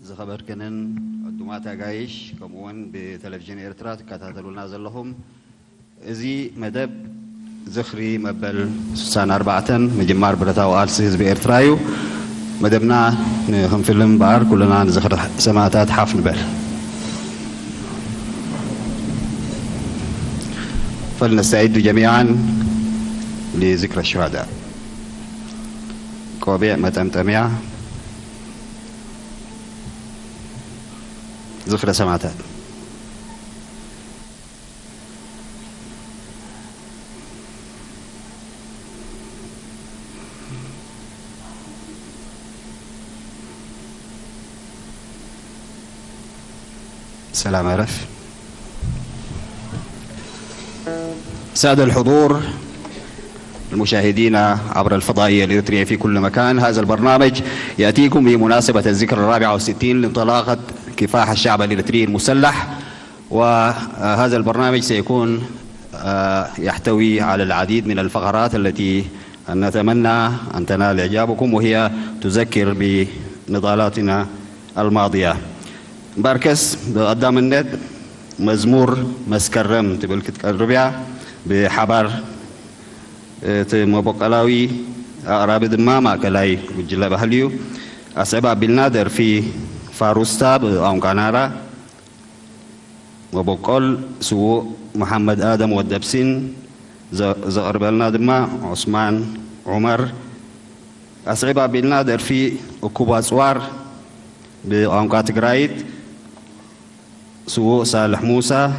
زخبركنن عدومات عايش كمون بتلفزيون إيرترا تكتاتلونا زلهم إزي مدب زخري مبل سنة 4 مجمار برتا وآلسيز بإيرترايو مدبنا نخم فيلم بار كلنا نزخر سماعات حفن بل فلنستعد جميعا لذكرى الشهداء كوبيع متمتمع ذكرى سماعات سلام عرف سادة الحضور المشاهدين عبر الفضائية الإريترية في كل مكان، هذا البرنامج يأتيكم بمناسبة الذكرى 64 لانطلاقة كفاح الشعب الإريتري المسلح، وهذا البرنامج سيكون يحتوي على العديد من الفقرات التي نتمنى أن تنال إعجابكم، وهي تذكر بنضالاتنا الماضية. باركس قدام النت مزمور مسكرم تبل كتقربيا بحبر مبقلاوي أقرب دماما كلاي وجلا بحليو أسباب بالنادر في فاروستا أو كنارا وبقول سو محمد آدم والدبسين زقرب النادما عثمان عمر أسباب بالنادر في أكوباسوار بأنقاط تجرايد سو صالح موسى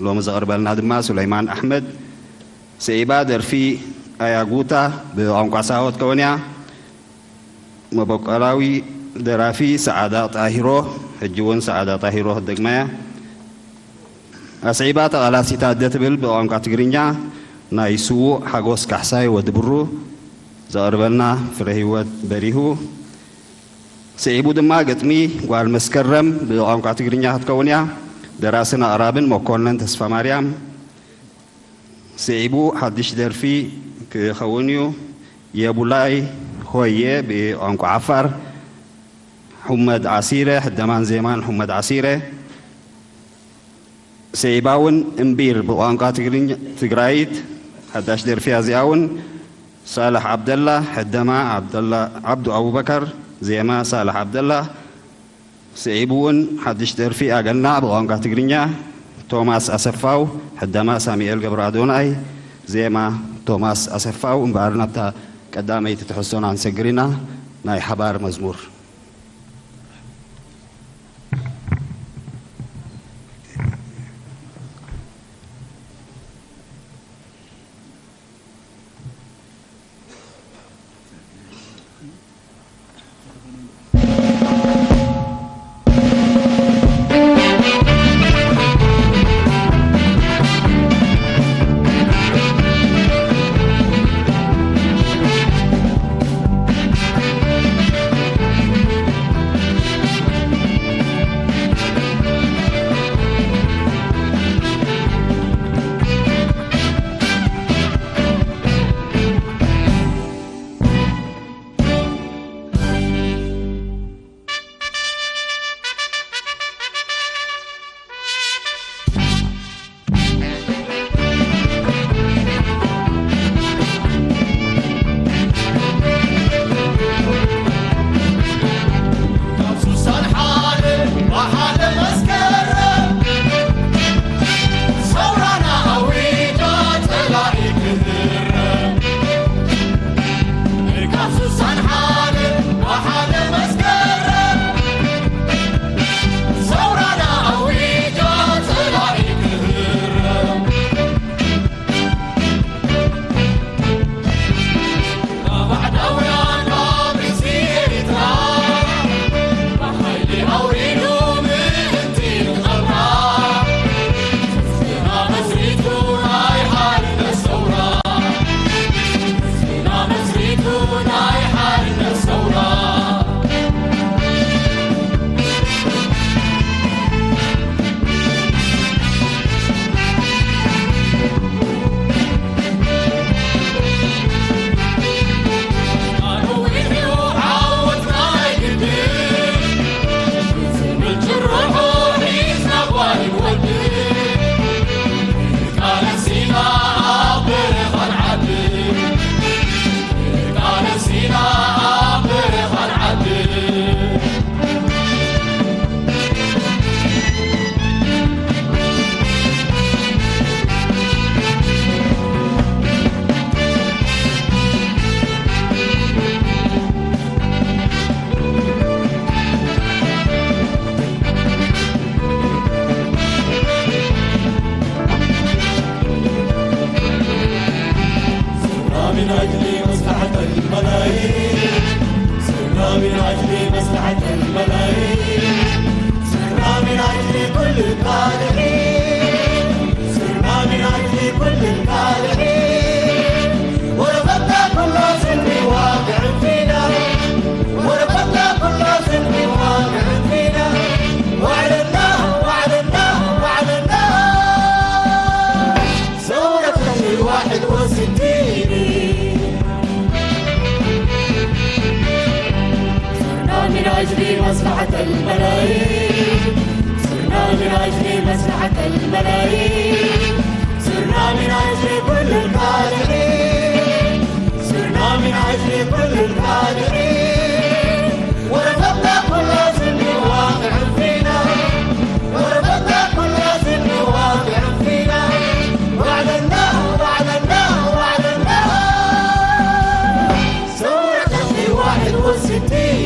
لو مزقرب النادما سليمان أحمد سيبادر في أياغوتا بأنقاساوت كونيا مبقلاوي درافي سعادة طاهرو هجون سعادة طاهرو الدقمية أسعيبات على ستادة بل بأنقا تقرينيا نايسو حقوس كحساي ودبرو زاربلنا فرهيوات بريهو سيبو دما قتمي والمسكرم بأنقا تقرينيا هتكونيا دراسنا أرابن مكونن تسفى مريم سيبو حدش درفي كخونيو يابولاي هوية بأنقا عفر حمد عسيرة حدمان زيمان حمد عسيرة سيباون امبير بأنقا تقرايد حداش در فيها زياون صالح عبد الله حدما عبد الله عبد أبو بكر زيما صالح عبد الله سيبون حدش در فيها قلنا بأنقا تقرينيا توماس أسفاو حدما ساميل قبرادوناي زيما توماس أسفاو مبارنا بتا قدامي تتحسون عن سجرنا ناي حبار مزمور مصلحة الملايين صرنا من أجل كل القادمين صرنا من أجل كل القادمين ورفضنا كل ظلم واقع فينا ورفضنا كل ظلم واقع فينا وأعلناه وأعلناه وأعلناه ثورة 61 من أجل مصلحة الملايين صرنا من أجل مصلحة الملايين صرنا من أجل كل القادمين صرنا من أجل كل القادمين ورفضنا كل ظلم واقع فينا ورفضنا كل ظلم واقع فينا وأعلناه وأعلناه وأعلناه ثورة 61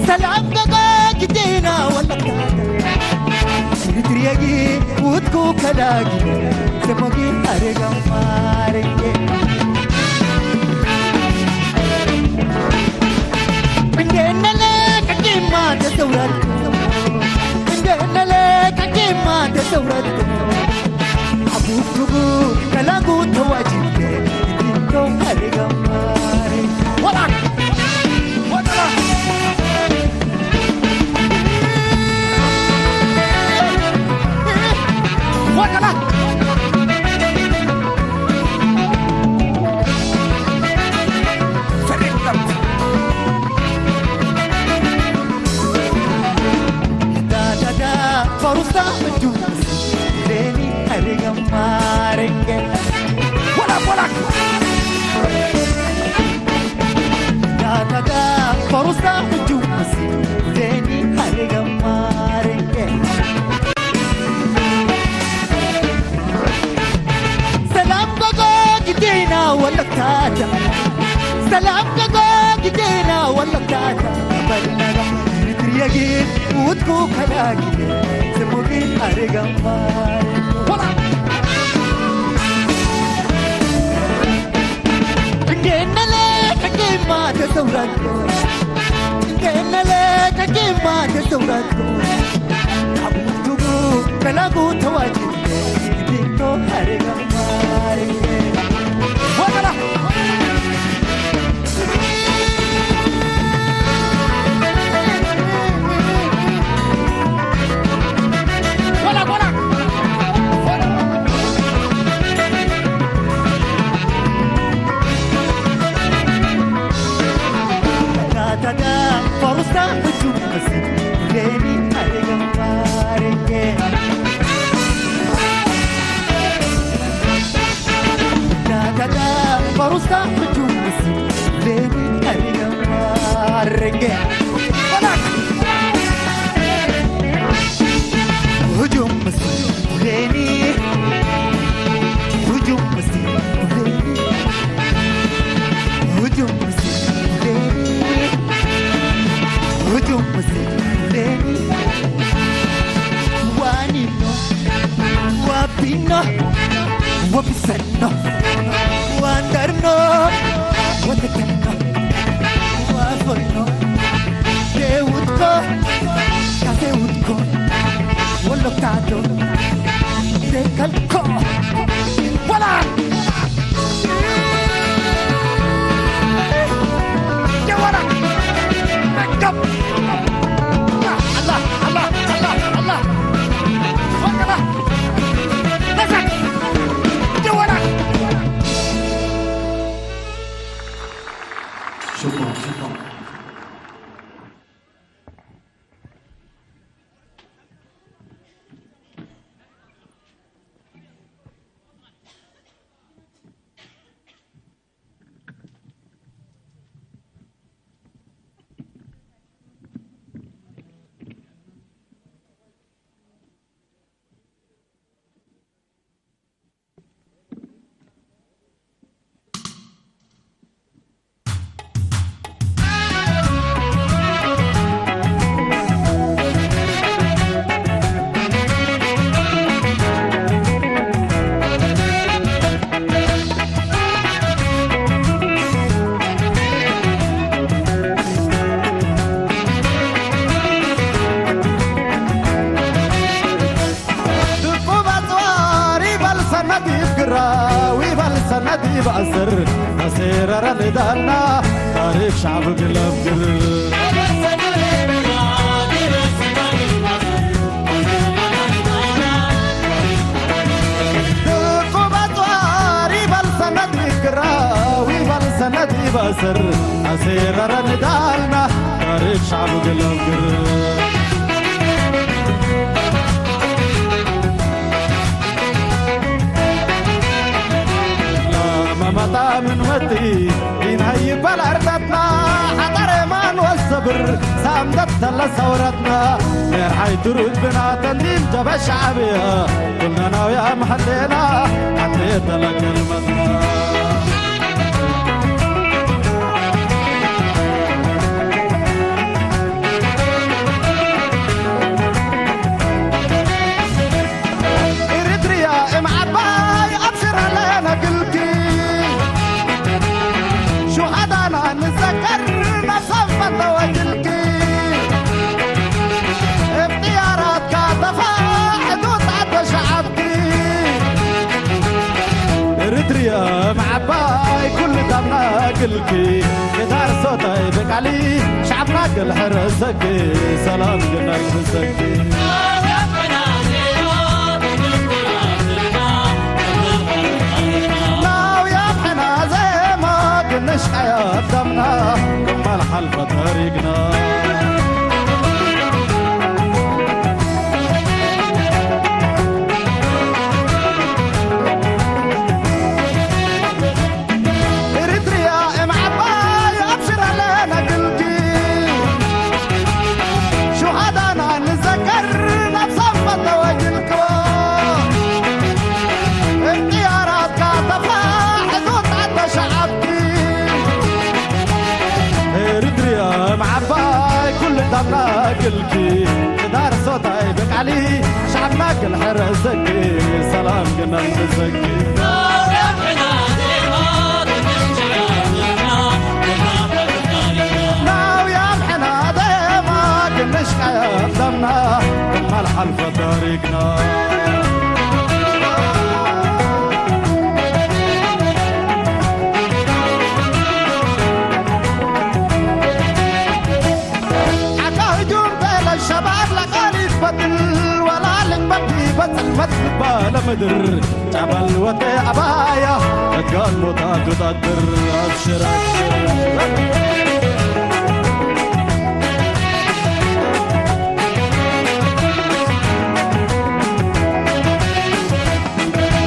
سلام دقا جدينا ولا بتاعتا سيترياجي وتكو كلاجي سموكي أرجع مارجي عندنا لك كيما تصورت عندنا لك كيما تصورت أبوك تقول كلاجو تواجد يدينكو أرجع مارجي ولا ولا فرصة مجوز ليني أرجع مارنجة ولا دا فرصة مجوز ليني أرجع مارنجة سلام بقى جدينا ولا كاتا سلام كاكا جدينا والله بتاعتا برنا تريجين وتكو كلاكي سموكين أرقم ماري جينا لك كيما تصورتكو جينا لك كيما تصورتكو أبوكو كلاكو تواجد جدينكو أرقم ماري ولا فرصة هجوم مسجد ليني أرقم مارنجي كاكا فرصة هجوم مسجد ليني أرقم مارنجي هجوم مسجد ليني هجوم مسجد ليني هجوم مسجد ليني هجوم مسلمي وانينو وابينو وبسنو واندرنو وتتنو وافنو ديوتكو كاسيوتكو ولوكاتو ديكالكو ولا يا ورا Up. Allah, Allah, Allah, Allah. Wakala. Nazak. Jawara. شكرا شكرا. سندي بأسر مسير ردالنا تاريخ شعب قلب قرر سندي بأسر مسير ردالنا تاريخ شعب قلب قرر متى من ودي ينهي بالأردتنا حضر إيمان والصبر سامدت لثورتنا غير حي ترد بنا تنديم جب الشعبية كلنا ويا محلينا حطيت لك كلمتنا إريتريا معباي أبشر علينا قلبي شهدانا نذكرنا صفت وجلكي اختيارات كاتفة حدود عد شعبكي إريتريا معباي كل دمنا قلكي كتار صوتي بقالي شعبنا قل حرسكي سلام قلنا يمسكي نش حياة دمنا كمال حلفة طريقنا إريتريا معباي أبشر علينا قلبي شهدانا نذكرنا بصفة وجلكم اختيارات كاتفة حدود عد شعبكي معباي كل دمنا قلكي دار صوتي بك علي شعبنا كل حرسكي سلام قلنا المسكي ناو يا محنا ديما كنشقى قدامنا كل الحلفة طريقنا الشباب لقاني تبدل ولا لك بدي بطل مثل بالا مدر جبل وطي عبايا اتقال موتا تقدر ابشر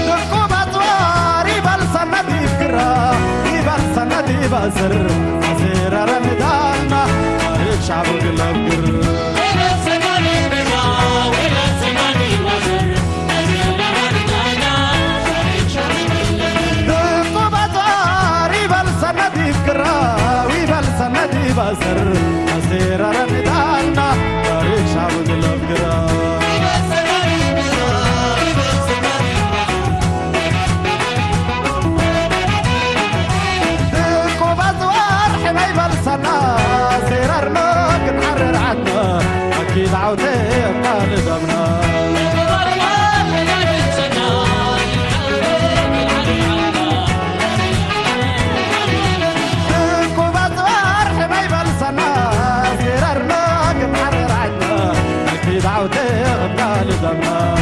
دقوبة واري بالسندي فكرة بالسندي بأسر أسير رمضان طريق شعب قلب قر سندي بأسر أسير رمضان طريق شعب الأفقرا ديكو بزوار حبايب السنة سير أرنوك نحرر عدنا أكيد عودي قال دمنا دعوتي غبنا لدمنا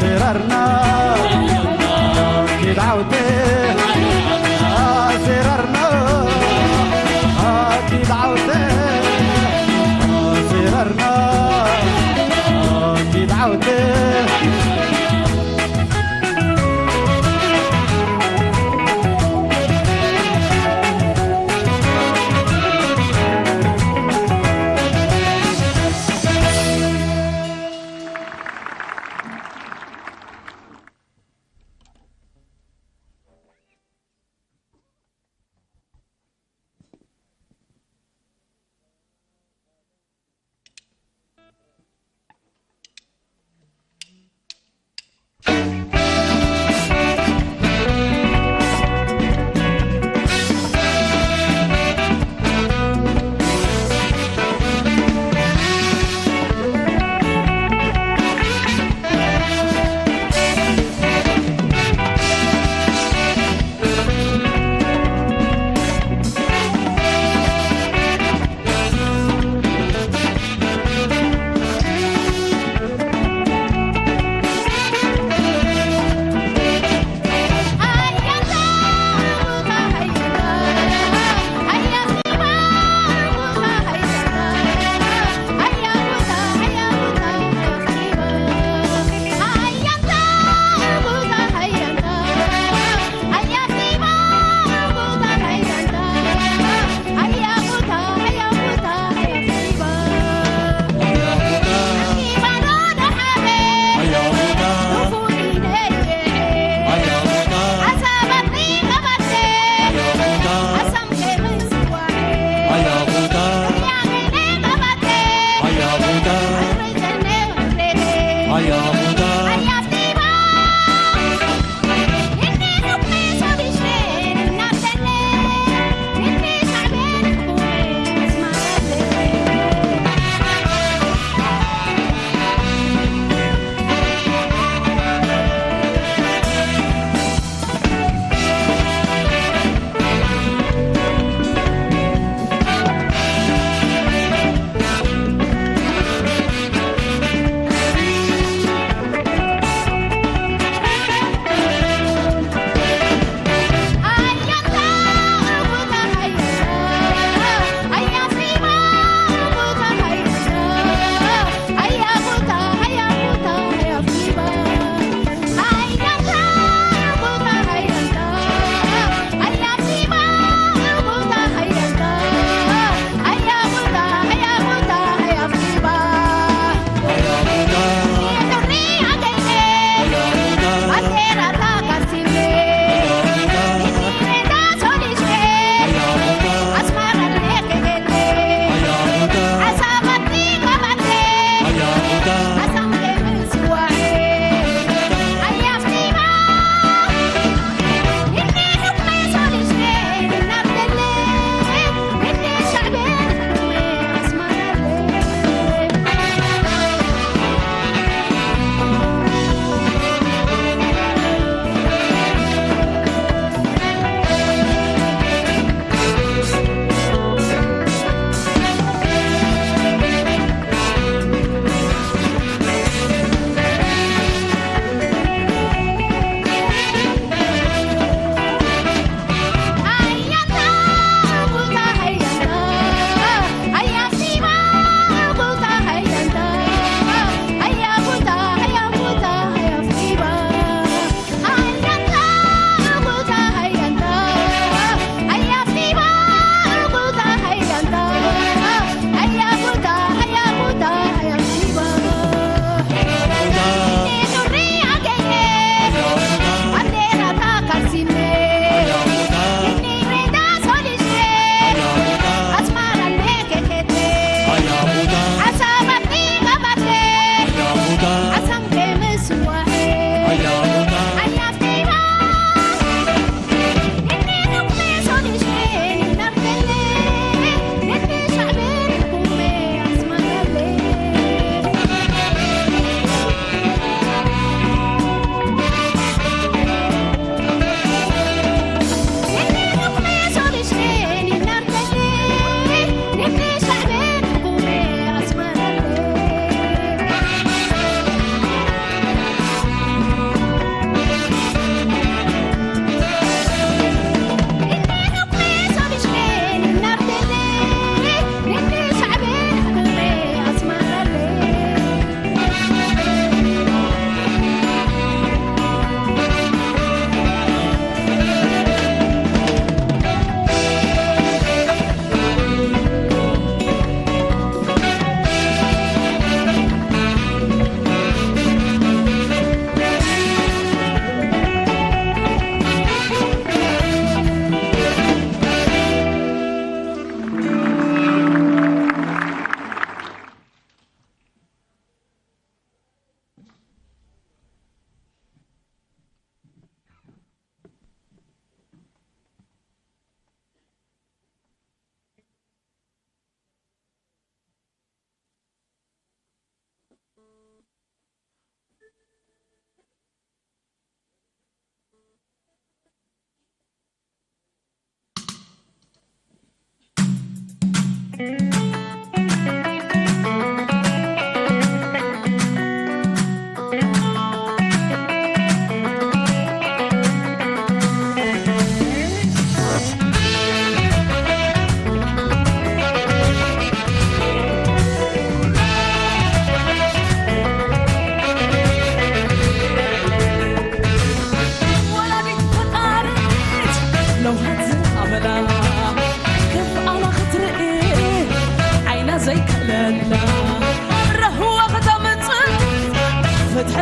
سررنا كي دعوتي سررنا كي دعوتي سررنا كي دعوتي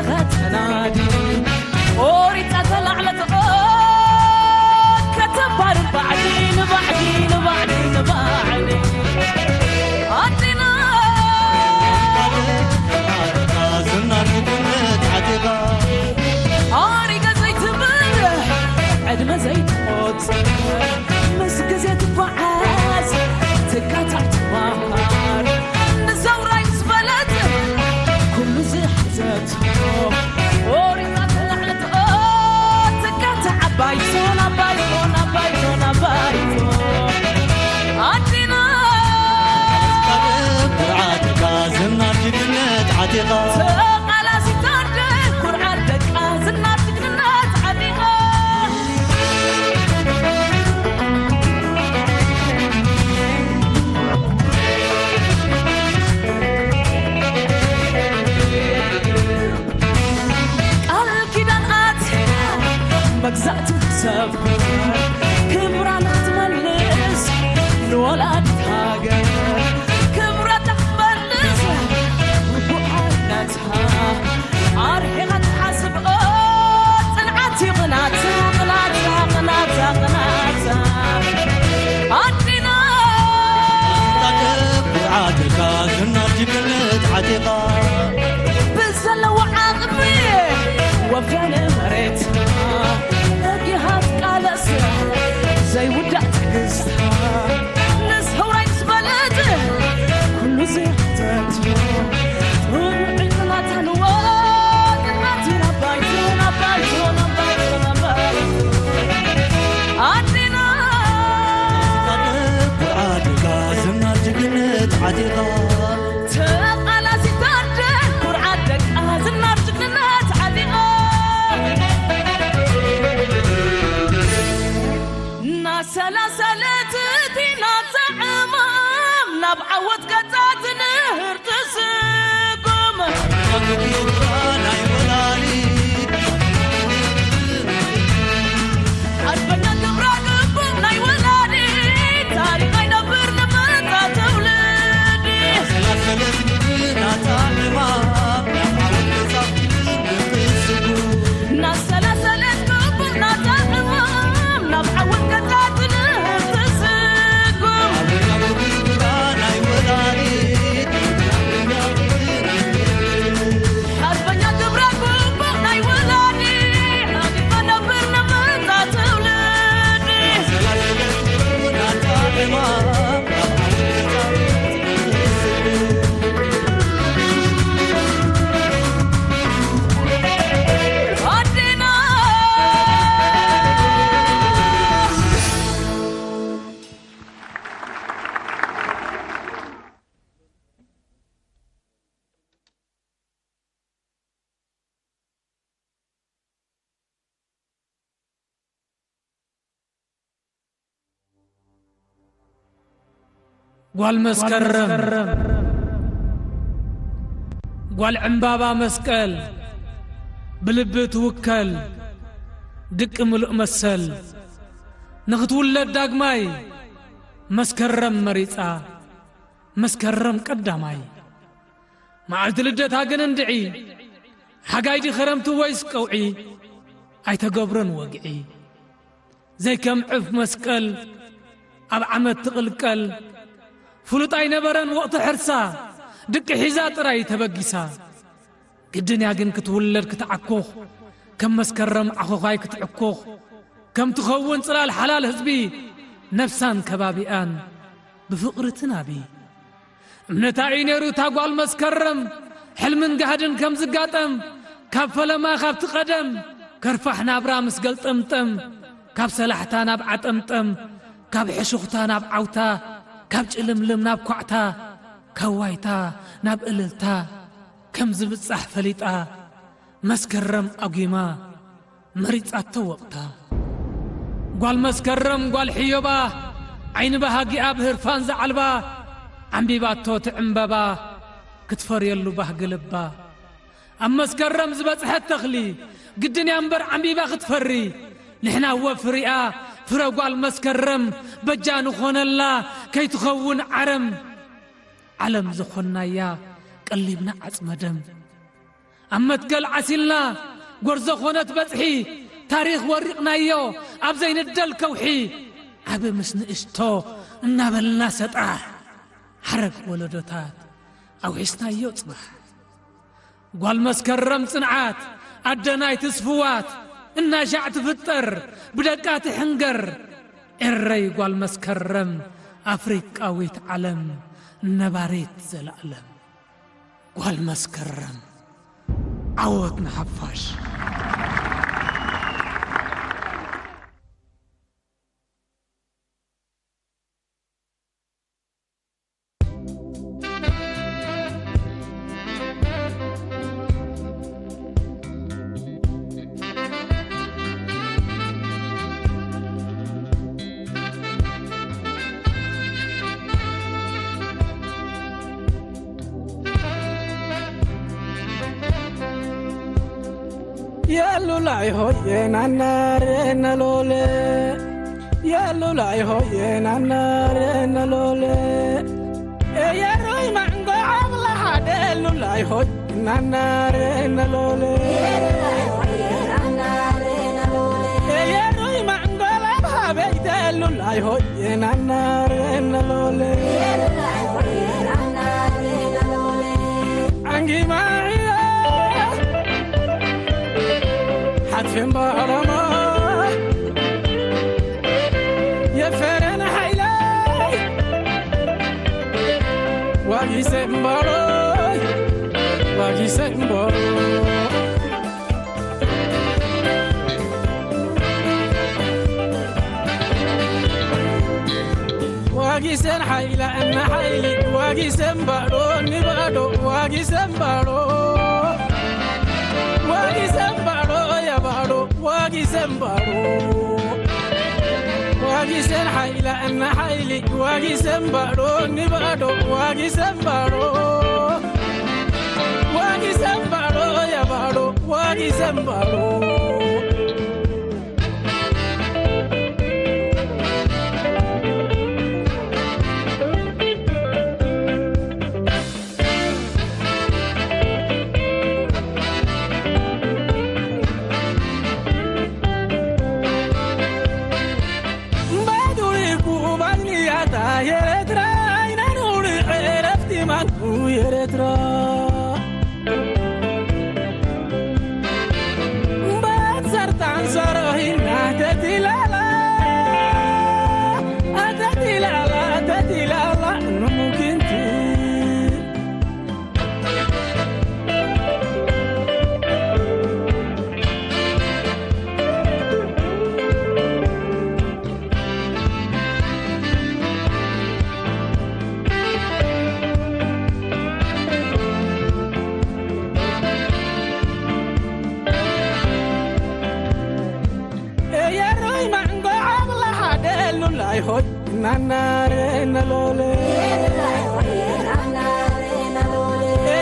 لخت نادي أوريت أتلعلت كتبار بعدين بعدين بعدين بعدين عدنا زنا تقلت عتيقة عارقة زيت بره عدمة زيت موت مسك زيت بعاز تقاطعت مهار نزورة يسبلت كل زحزت أوريت أتلعلت تقاطع بايتون بايتون بايتون بايتون عدنا برعاتك زنا تقلت عتيقة تقلا ستاردك برعاتك زنا تقلت عتيقة مجزأت سفر كبرى تملس الولد هاجر كبرى تملس وبحنتها عارحنا تحاسب طلعتي قناتها قناتها قناتها قناتها عدنا برعاتك زنا تقلت عتيقة بزل وعاقبي وفين مريتها نقيها قالس زي ودعت قصها نسها ورايت بلده كل زي حتاتها روحي قناتها نواد قناتنا بايتونا بايتونا بايتونا بايتونا عدنا برعاتك زنا تقلت عتيقة تقلا ستاردك برعاتك زنا تقلت عتيقة سلاسلت دينا تعمام نبعوت قطعت نهر تسقم عجبنا الدبراق بمناي ولادي تاريخي نبر نبتا تولدي سلاسلت دينا تعمام نبعوت قطعت نهر تسقم ناس سلاسلت بمنا تعمام نبعوت قطعت نهر تسقم حربنا الدبراق بمناي ولادي تاريخي نبر نبتا تولدي عدنا قال مسكرم قال عمبابا مسكل بلب توكل دق ملء مسل نختولد داغماي مسكرم مريصا مسكرم قداماي معلت لدتا غن اندعي حقايدي خرمت ويس قوعي اي تغبرن وقعي زي كم عف مسكل اب عمد تقلقل فلطاي نبرن وقت حرسا دق حيزات راي تبقيسا قدنيا غن كتولد كتعكوخ كم مسكرم اخوخاي كتعكوخ كم تخون صلال حلال حزبي نفسان كبابيان بفقرتنا بي امنتا عينيرو تاقوال مسكرم حلمن قهدن كم زقاتم كاب فلما خابت قدم كرفحنا برامس قلطمتم كاب سلاحتانا بعطمتم كاب حشوختانا بعوتا كاب جلملم ناب كوعتا كوايتا ناب إللتا كم زبصح فليتا مسكرم أقيما مريض أتوقتا قال مسكرم قال حيوبا عين بهاقي أبهر فانز علبا عمبيبات توت عمبابا كتفر يلو به قلبا أما مسكرم زبصحت تخلي قدني أنبر عمبيبا كتفري نحنا هو فريئة فرو قال مسكرم بجانو خون الله كي تخون عرم علم زخنا يا قلبنا عصم دم أمتقل عسلنا قرزو خونت بزحي تاريخ ورقنا يو أبزين الدل كوحي عبي مسن اشتو النابلنا سطح حرق ولدتات أو حسنا يو تصبح قوال مسكرم صنعات أدناي تسفوات إنا شعت فطر بدكات حنقر الري قوال مسكرم أفريقا ويت علم نباريت زلالم قوال مسكرم عوضنا حفاش يالو لاي هوي نانار نلولي يالو لاي هوي نانار نلولي يا روي مانغو عبلا حدلو لاي هوي نانار نلولي يا روي مانغو لابها بيدلو لاي هوي نانار نلولي عنجي معي حتفين بارما يا فرن حيلاي واجي سمباروي واجي سمباروي واجي سن حيلا ان حيلي واجي سمبارو نبادو واجي سمبارو واجي سمبارو يا بارو واجي سمبارو واجي سن حيلا ان حيلي واجي سمبارو نبادو واجي سمبارو واجي سمبارو يا بارو واجي سمبارو Nanare nalole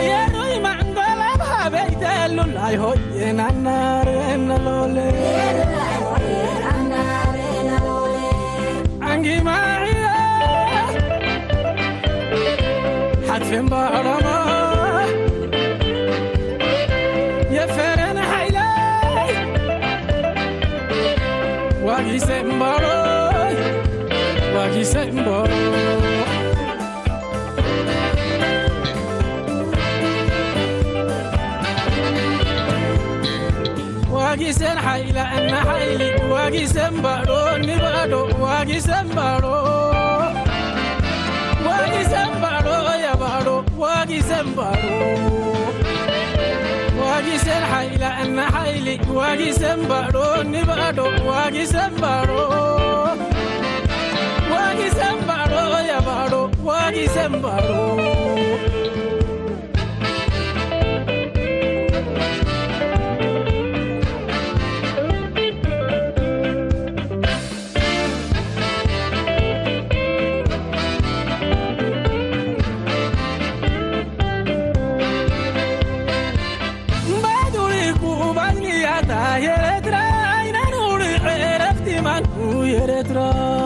ya roy mangola bhabe delu lai hoye nanare nalole angi maria hatfin barama ya feren haylay wagi sembaro واجي سمبارو واجي سن حيلا ان حيلي واجي سمبارو نبادو واجي سمبارو واجي سمبارو يا بارو واجي سمبارو واجي سن حيلا ان حيلي واجي سمبارو نبادو واجي سمبارو واجي سمبارو يا بارو واجي سمبارو بدوري كوباني يا تايرترا اين نوري عرفتي من هو يرترا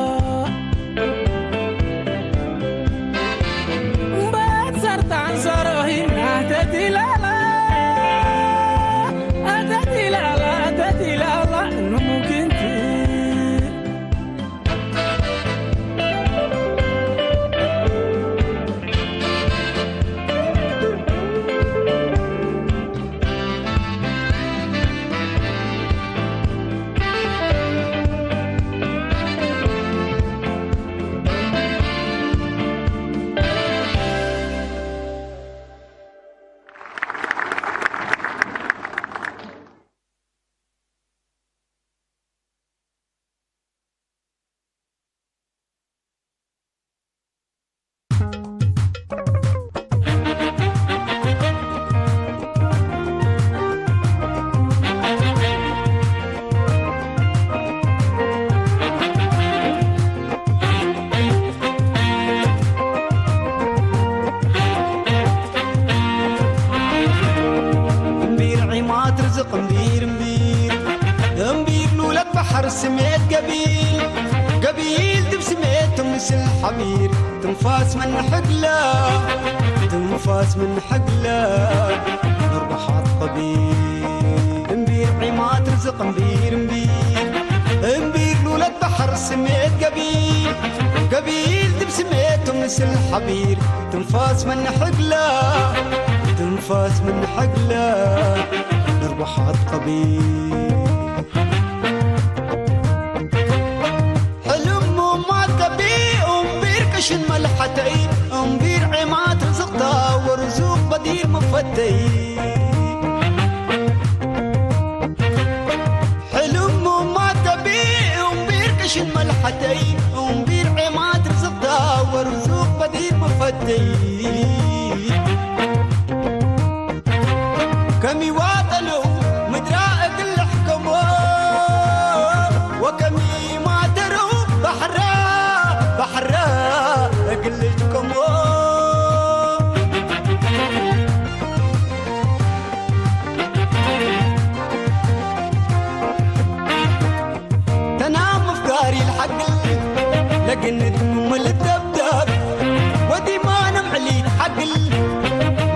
أمبير أمبير أمبير لولد بحر سميت قبيل قبيل دب سميتهم مثل حمير تنفاس من حقله تنفاس من حقله نربحات قبيل أمبير عماد رزق أمبير أمبير أمبير لولد بحر سميت قبيل قبيل دب سميتهم مثل حبير تنفاس من حقله تنفاس من حقله نربحات قبيل حلم ما تبي أمبير كشن ملحتي أمبير عماد رزقتا ورزوق بديل مفتي حلم ما تبي أمبير كشن ملحتي أمبير عماد رزقتا ورزوق بديل مفتي كمي واطلوا مدراء كل حكموا وكمي ما دروا بحرا بحرا قلتكم تنام افكاري الحق لقنت مل الدبدب ودي ما نمعلي حق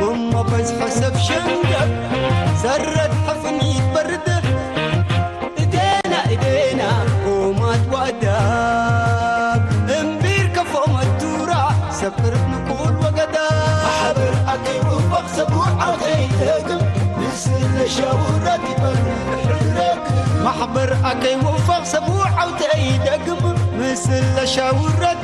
ماما بس حسب شنقب سرت حفني برده ايدينا ايدينا قومات واداب امبير كفو مدورة سفر بنقول وقداب محبر اكي وفق سبوع عوتيتكم مثل شاورة بحرك محبر اكي وفق سبوع عوتيتكم مثل شاورة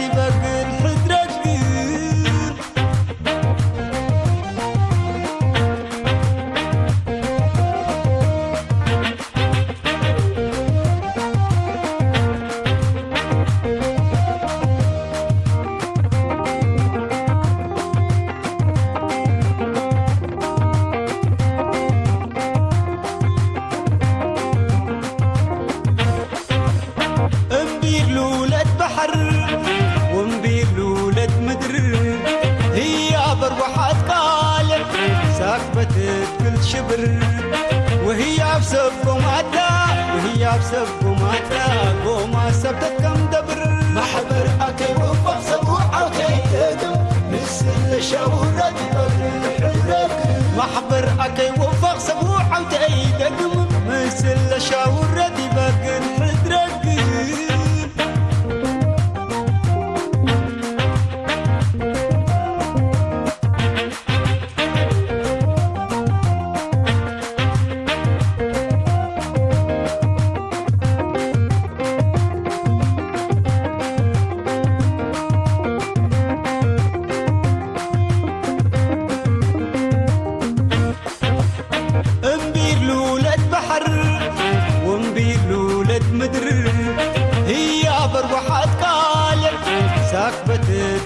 بحرك كل شبر وهي بسب قوماتا وهي بسب قوماتا قوما سبتت كم دبر محبر أكي وفق سبوع وكيتكم مثل شاورة بحرك محبر أكي وفق سبوع وكيتكم مثل شاورة بحرك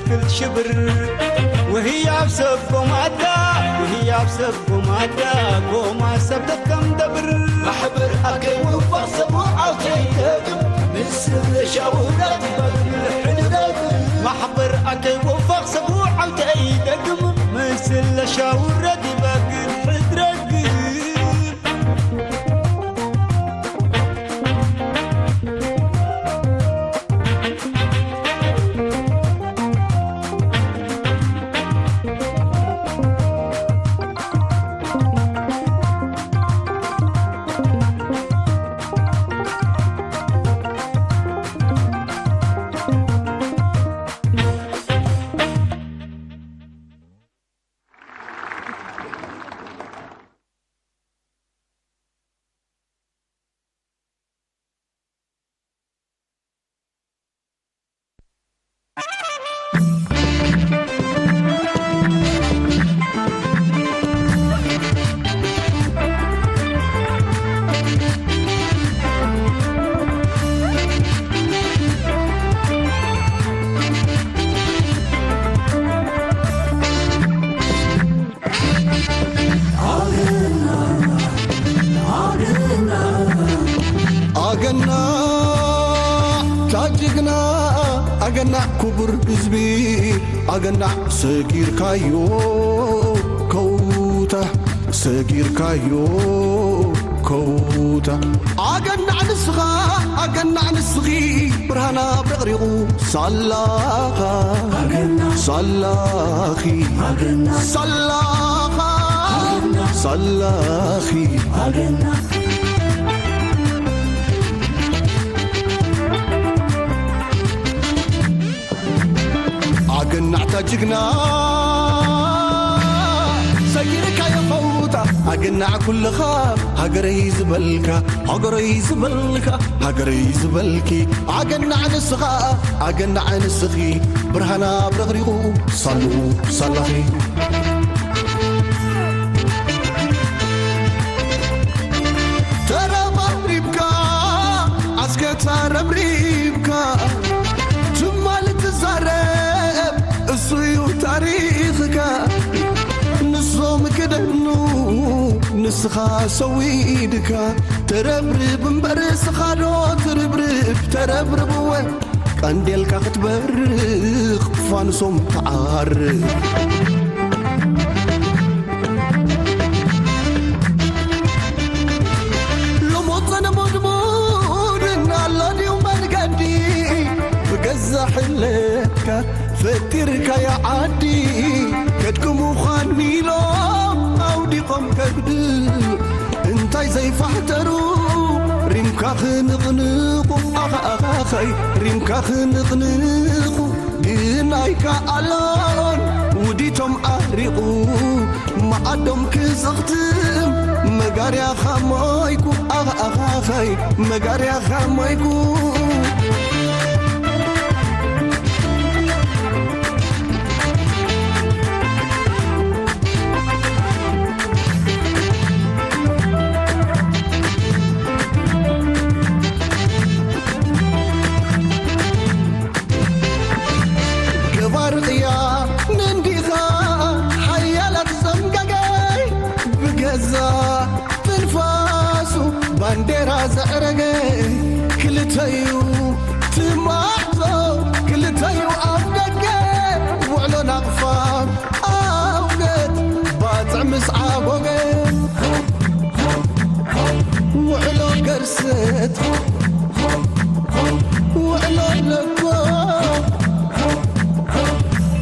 كل شبر وهي بسب قوماتا وهي بسب قوماتا قوما سبتت كم دبر محبر أكي وفق سبوع وكيتكم مثل شاورة بحرك محبر أكي وفق سبوع وكيتكم مثل شاورة بحرك أجنع كبر حزبي أجنع سجير كايو كوتا سجير كايو كوتا أجنع نسخي برهنا بغريغو صلاخا صلاخي صلاخا صلاخي أجنع تجنا سيرك يا فوتا أجنع كل خاف هجري زبلك أجنع نسخي برهنا برغريغو صلوا صلاخي ترى مغربك عسكت ربريبك جمال تزارب الصيو تاريخك نصوم كدنو نسخة سويدك تربرب مبرس خادو تربرب وين قنديلك ختبرخ فانسوم تعارف لموطن مضمون الله اليوم القدي بقزحلك فترك يا عادي كدكم وخاني لهم أوديكم كبدل انتي زي فحترو ريمكا خنقنقو أخي ريمكا خنقنقو جنايكا ألون وديتم أهرقو ما أدم كزختم مقاريا خمايكو أخي مقاريا خمايكو بانديرا زعرقي كلتايو تماحظو كلتايو أفدقي وعلو نقفار أوقات باتعمس عابوقي وعلو قرست وعلو لكو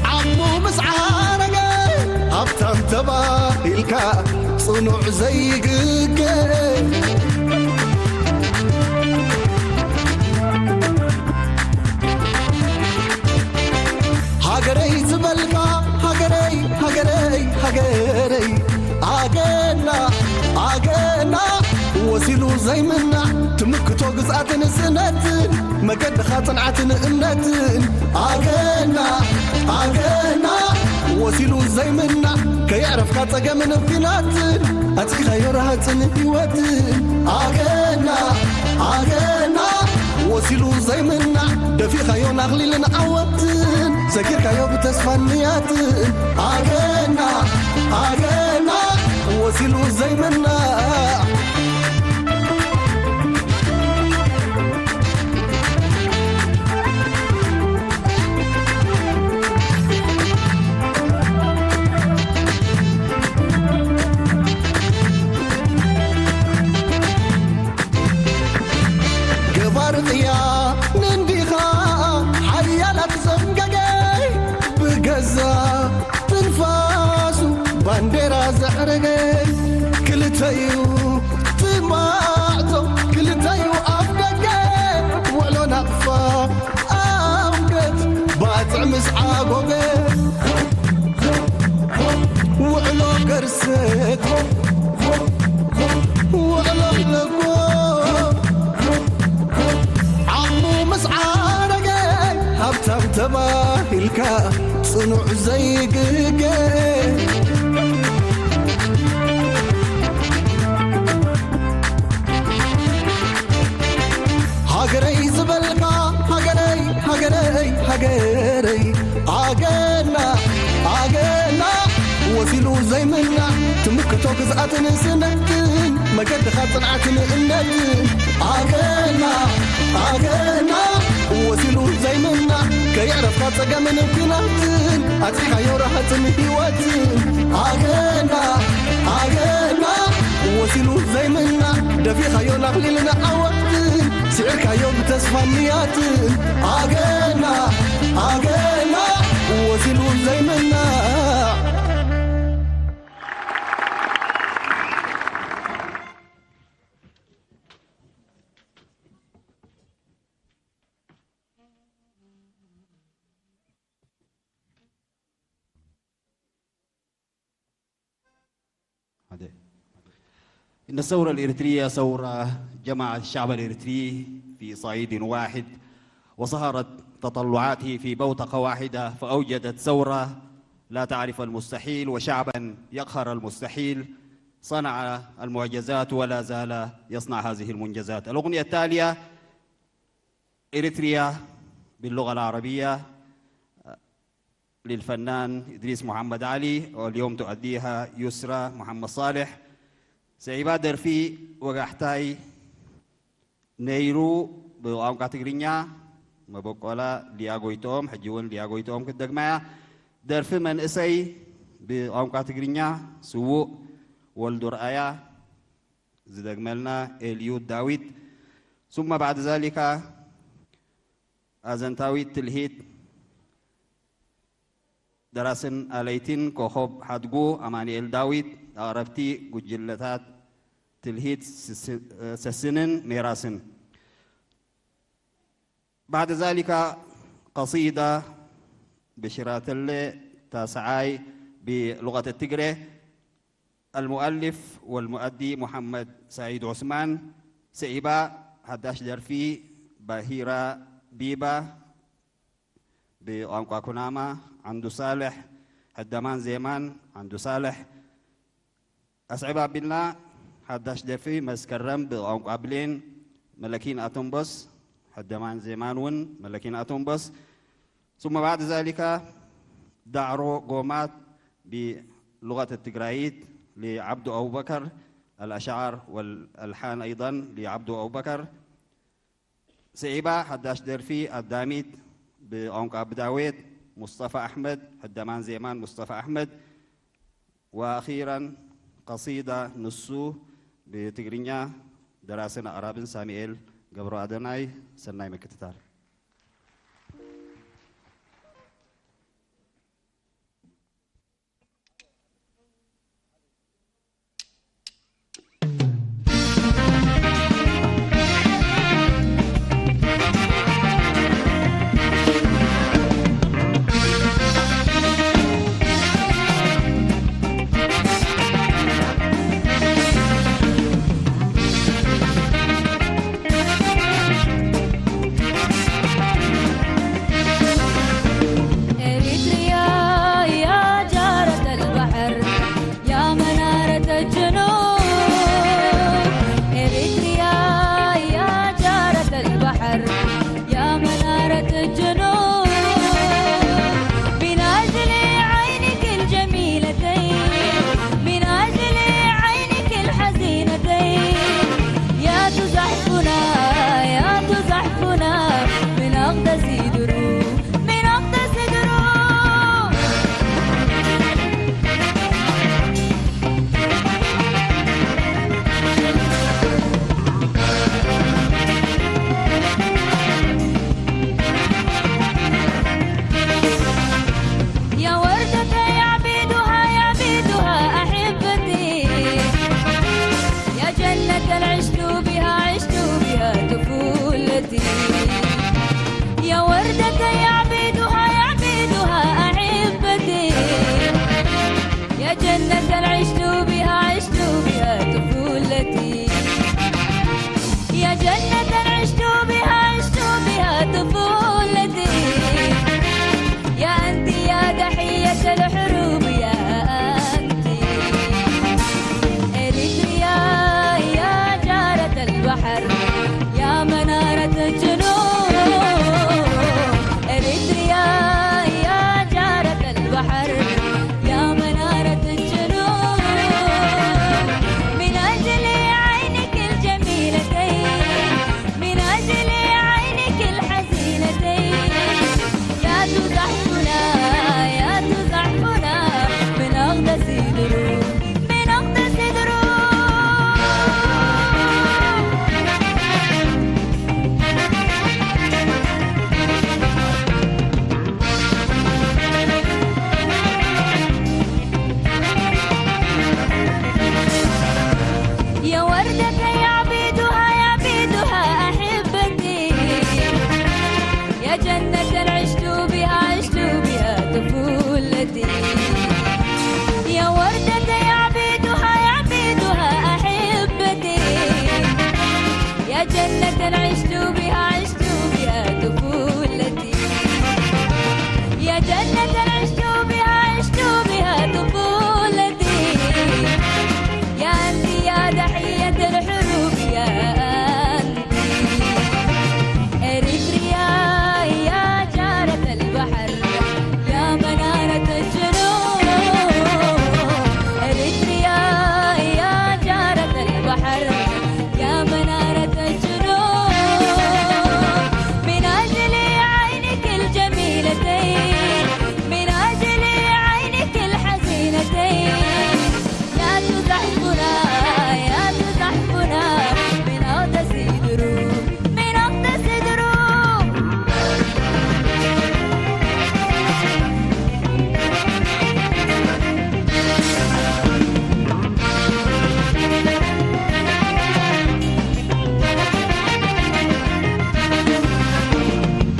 عمو مسعارقي هبتان تباهلكا صنوع زي قلقي هاجري زبلكا هاجري عجنا وسيلو زي منا تمكتو قزعتن سنتن مقد خاطنعتن امنتن عجنا وسيلو زي منا كيعرف كاتقا من الفيناتن أتخي خيرها تنهيواتن عجنا وسيلو زي منا دفي خيون أغلي لنا عواتن سكير كايو بتسفانياتن عجنا وسيلو زي منا قبرقيا ننديخا حيالك زمقاقي بقزا تنفاسو بانديرا زعرقي كلتايو تماعتو كلتايو أفدقي وعلو نقفا أوقت باتعمس عابوقي وعلو قرست وعلو لقو هبتم تباهلكا صنوع زي قلقي هاجري زبلكا هاجري عجنا وسيلو زي منا تمكتو قزعتن سنتن مقد خاطنعتن امنتن عجنا وسيلو زي منا كيعرف خاطقا من الفيناتن أتخي خيورها تنهيواتن عجنا وسيلو زي منا دفيخ يوم أغللنا أوقت سعرك يوم تسفنيات عاقنا عاقنا وسيلو زي منا إن الثورة الإريترية ثورة جمعت الشعب الإريتري في صعيد واحد وصهرت تطلعاته في بوتقة واحدة فأوجدت ثورة لا تعرف المستحيل وشعبا يقهر المستحيل صنع المعجزات ولا زال يصنع هذه المنجزات. الأغنية التالية إريتريا باللغة العربية للفنان إدريس محمد علي واليوم تؤديها يسرى محمد صالح. سيبادر في وقحتاي نيرو بأوام كاتغرينيا مبوكولا لياغويتوم حجيون لياغويتوم كدقمايا درفي من إسي بأوام كاتغرينيا سوو والدور آيا زدقملنا إليود داويد ثم بعد ذلك أزنتاوي تلهيت دراسن عليتين كوخوب حدقو أمانيل داويد عرفتي قجلتات تلهيت سسنن ميراسن. بعد ذلك قصيدة بشرات اللي تاسعاي بلغة التجري المؤلف والمؤدي محمد سعيد عثمان سيبا حداش درفي باهيرا بيبا بأنقا كناما عنده صالح هدمان زيمان عنده صالح أسعب بالله حداش درفي مسكرم بأنقا بلين ملكين أتنبس هدمان زيمان ون ملكين أتنبس. ثم بعد ذلك دعرو قومات بلغة التجرايد لعبد أبو بكر الأشعار والألحان أيضا لعبد أبو بكر. سيبا حداش درفي الداميد بأنقا بداويد مصطفى أحمد هدمان زيمان مصطفى أحمد. وأخيرا قصيدة نصو بتجرينيا دراسنا أرابن ساميل قبرو أدناي سناي مكتتار. عشت بها طفولتي يا جنة عشت بها طفولتي يا أنت يا ضحية الحروب يا أنت إريتريا يا جارة البحر يا منارة الجنوب إريتريا يا جارة البحر يا منارة الجنوب من أجل عينك الجميلتين من أجل عينك الحزينتين يا تزحفنا من أقدس دروب من أقدس دروب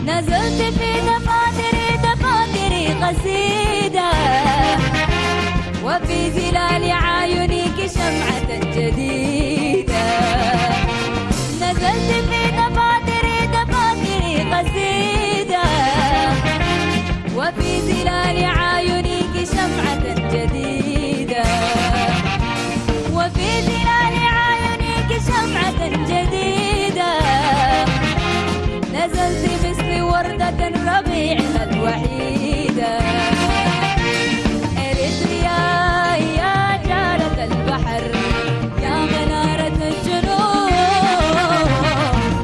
نزلت في دفاتري قصيدة وفي ظلال عيونك شمعة جديدة نزلت في دفاتري قصيدة وفي ظلال عيونك شمعة جديدة وفي ظلال عيونك شمعة جديدة نزلت مثل وردة ربيعها الوحيدة إريتريا يا جارة البحر يا منارة الجنوب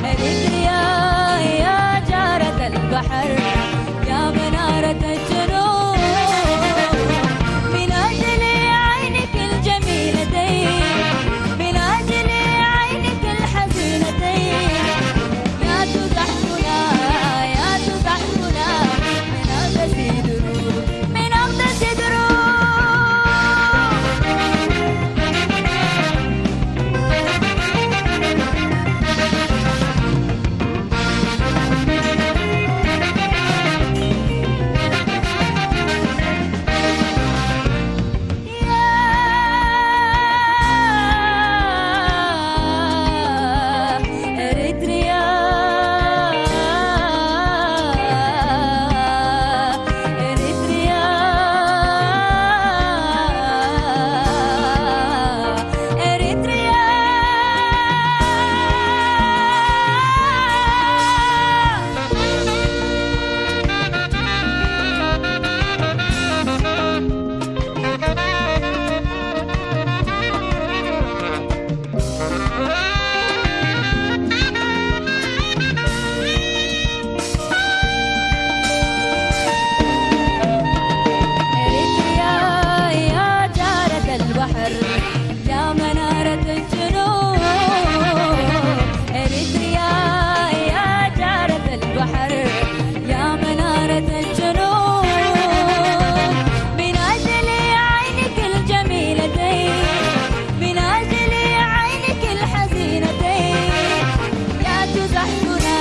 إريتريا يا جارة البحر يا منارة الجنوب من أجل عينك الجميلتين من أجل عينك الحزينتين يا تزحفنا من أقدس دروب من أقدس دروب إريتريا إريتريا إريتريا إريتريا يا جارة البحر يا منارة الجنوب إريتريا يا جارة البحر يا منارة الجنوب من أجل عينك الجميلتين من أجل عينك الحزينتين يا تزحفنا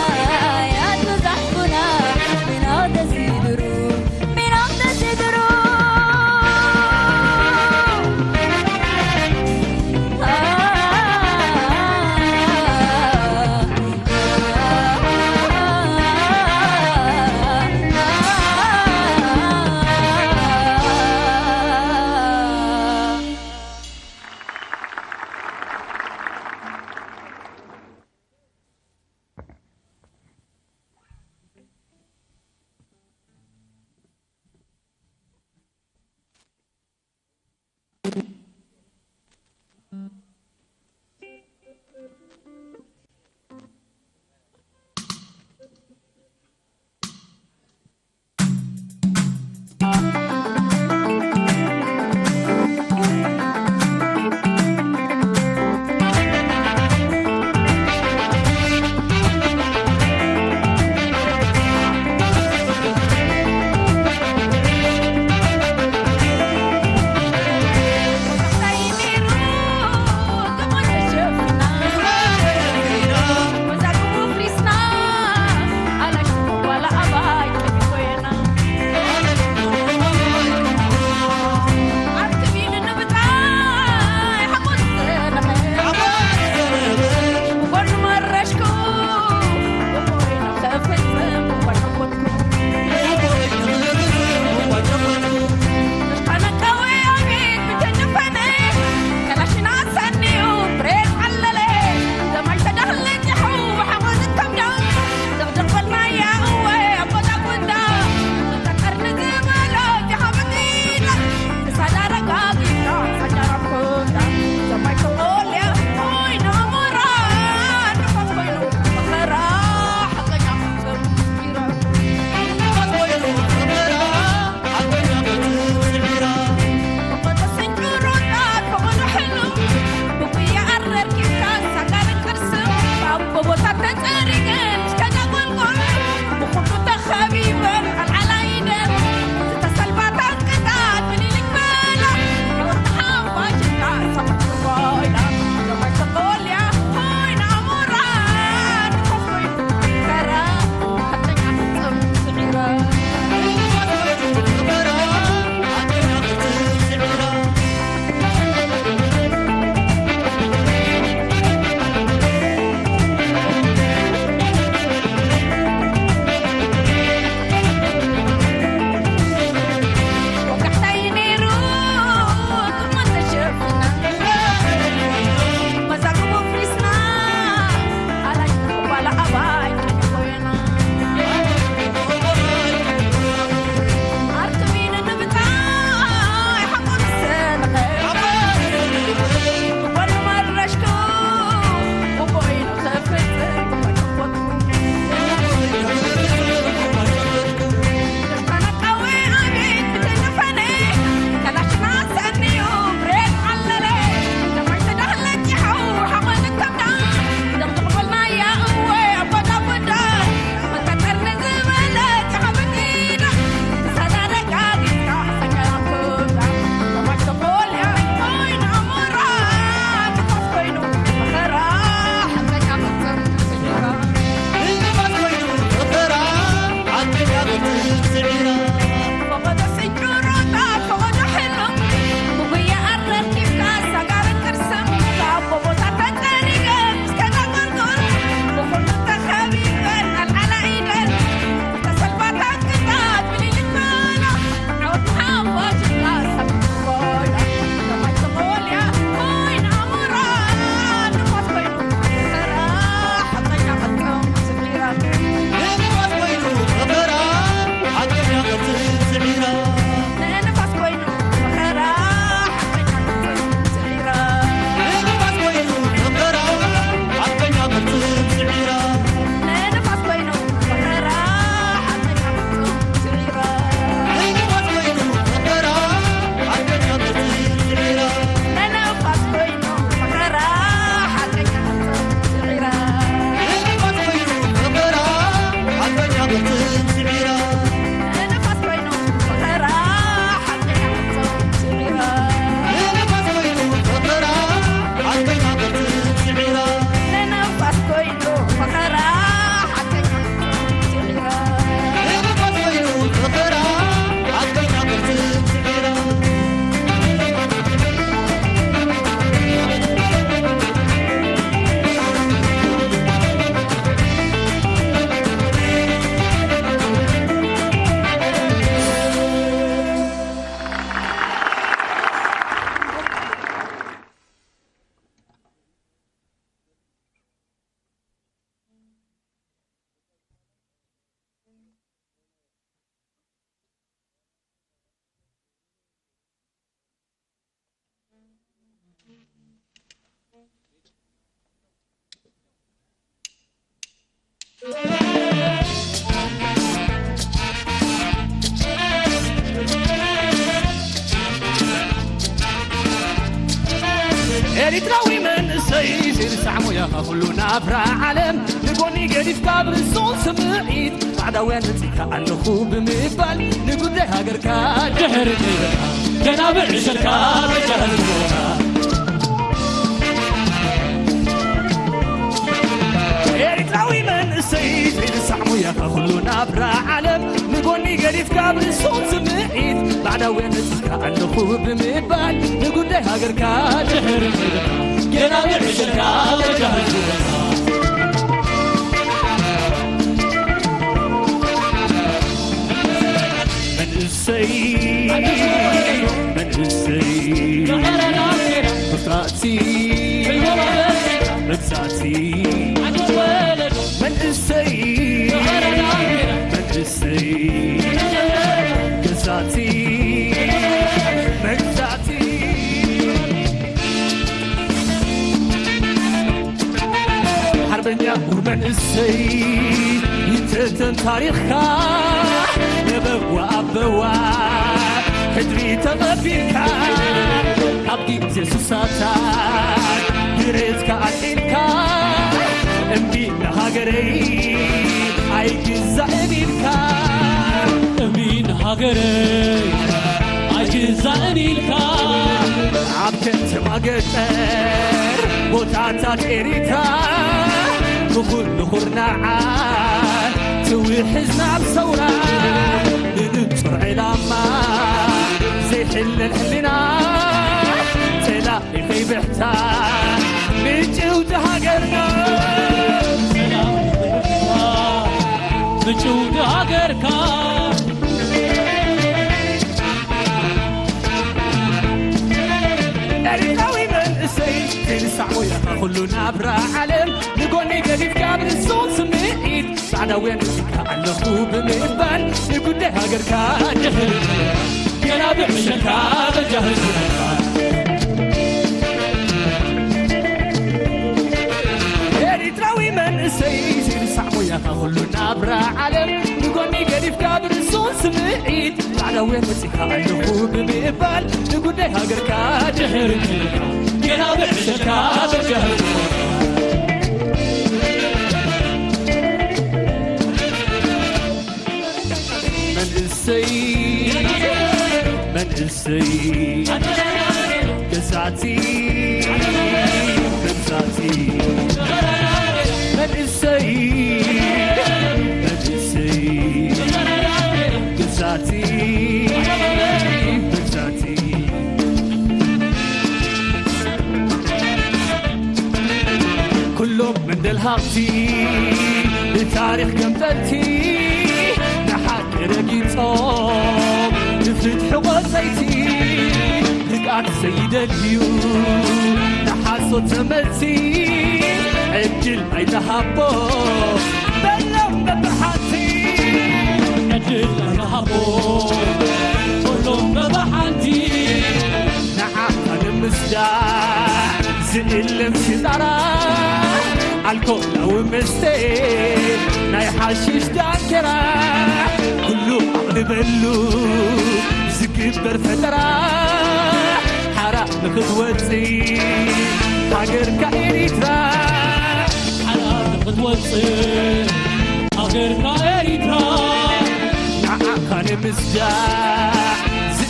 من أقدس دروب من أقدس دروب إريتراوي من السيد يرسعمو يا كلنا برا عالم نقولني قريب كابر الصوت سمعيد بعد وين تيكا عنخو بمبال نقول لها قركا جهر جناب الشركة بجهر إريتراوي من السيد يرسعمو يا كلنا برا عالم نقولني قريب كابر الصوت سمعيد بعد وين تيكا عنخو بمبال نقول لها قركا جهر جناب الشركة بجهر من السيد من السيد بطراتي بكساتي من السيد من السيد كساتي بكساتي حربنا ومن السيد يتتن تاريخها نبوا أبوا حدري تغفيرك أبقي زي سوساتك يريتك أتيلك أمبي نهاجري عايجز أميلك أمبي نهاجري عايجز أميلك عبتت ماجتر بوتاتك إريتا نخور نعال توي حزنا بصورة ننطر علاما زي حل الحلنا تلا يخيب احتاج بجود هاجرنا بجود هاجركا قوي من السيد تنسع ويا كلنا برا علم نقولني قريب كابر الصوت سمعيد بعد وين تيكا عنخو بمبال نقول لها قركا جهر يا بعشكا بجهر إريتراوي من السيد تنسع ويا كلنا برا علم نقولني قريب كابر الصوت سمعيد بعد وين تيكا عنخو بمبال نقول لها قركا جهر يا بعشكا بجهر من السيد قسعتي بمساتي من السيد قسعتي بمساتي كلهم من دلهاتي لتاريخ قمتلتي نحاك رقيتهم نفتح وزيتي رقعت سيد اليوم نحاسو تمتي عجل ما يتهبو بلهم ببحاتي عجل ما يتهبو كلهم ببحاتي نحاك المسداح زئل مشدارا عالكولا ومستيل ناي حاشيش داكرا كلو عقد بلو زكبر فترا حرا نخدوتي حاجر كايريترا حرا نخدوتي حاجر كايريترا نعاقان مسجاح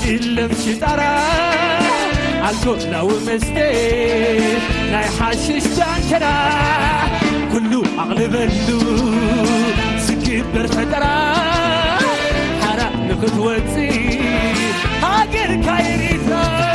زئل مشدارا عالكولا ومستيل ناي حاشيش داكرا كلو عقل بلو سكبر فترة حرق نخدوتي هاجر كايريتا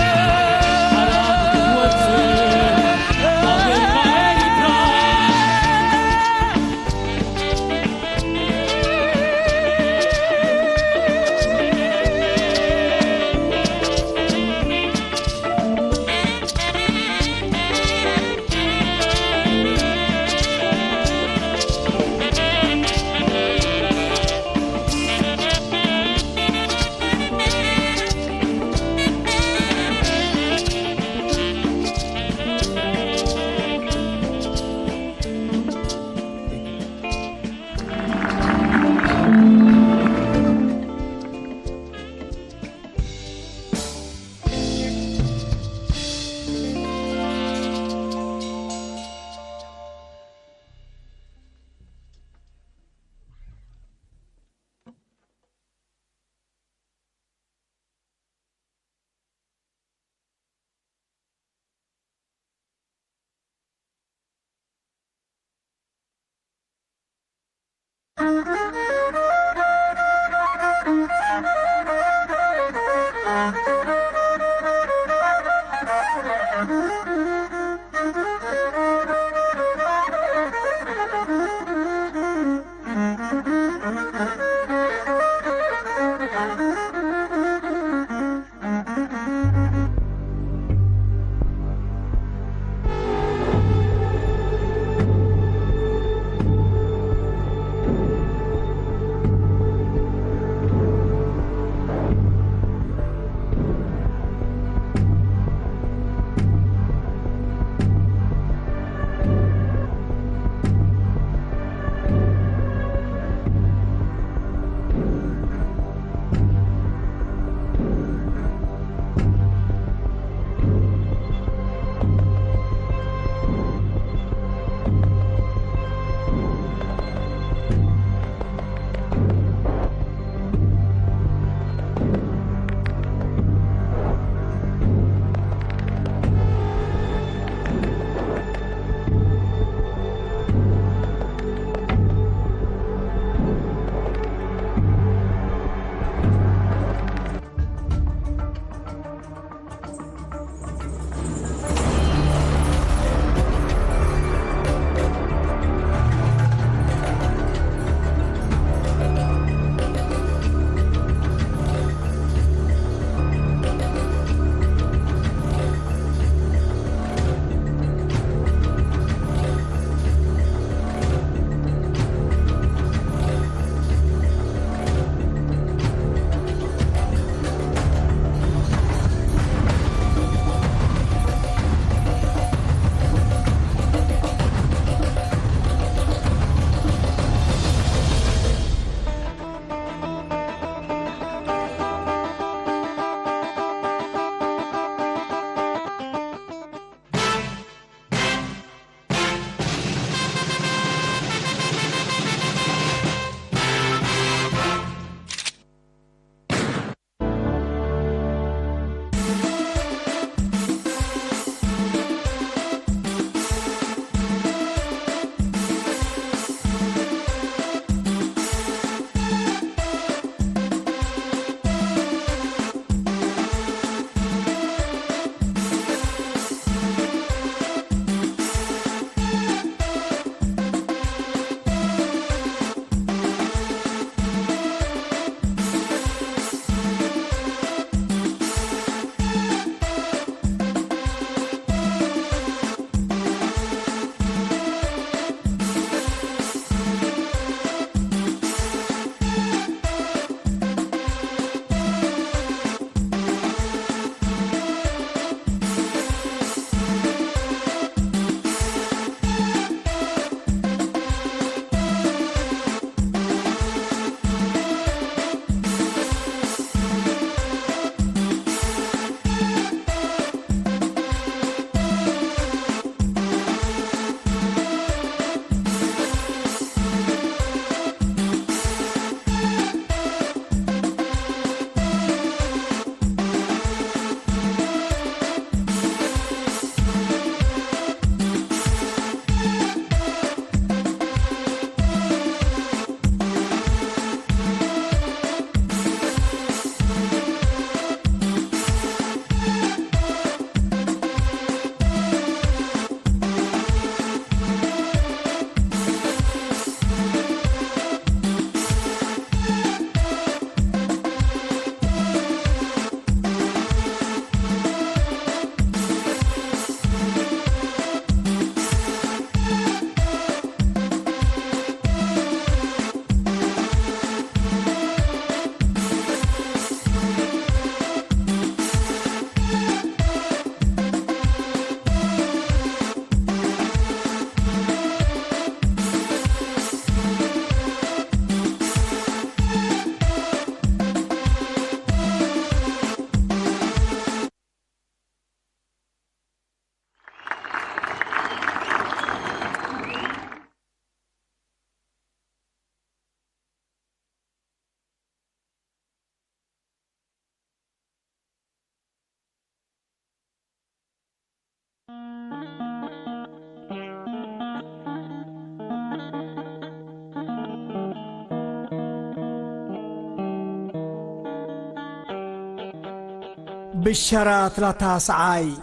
بالشرات لا تاسعاي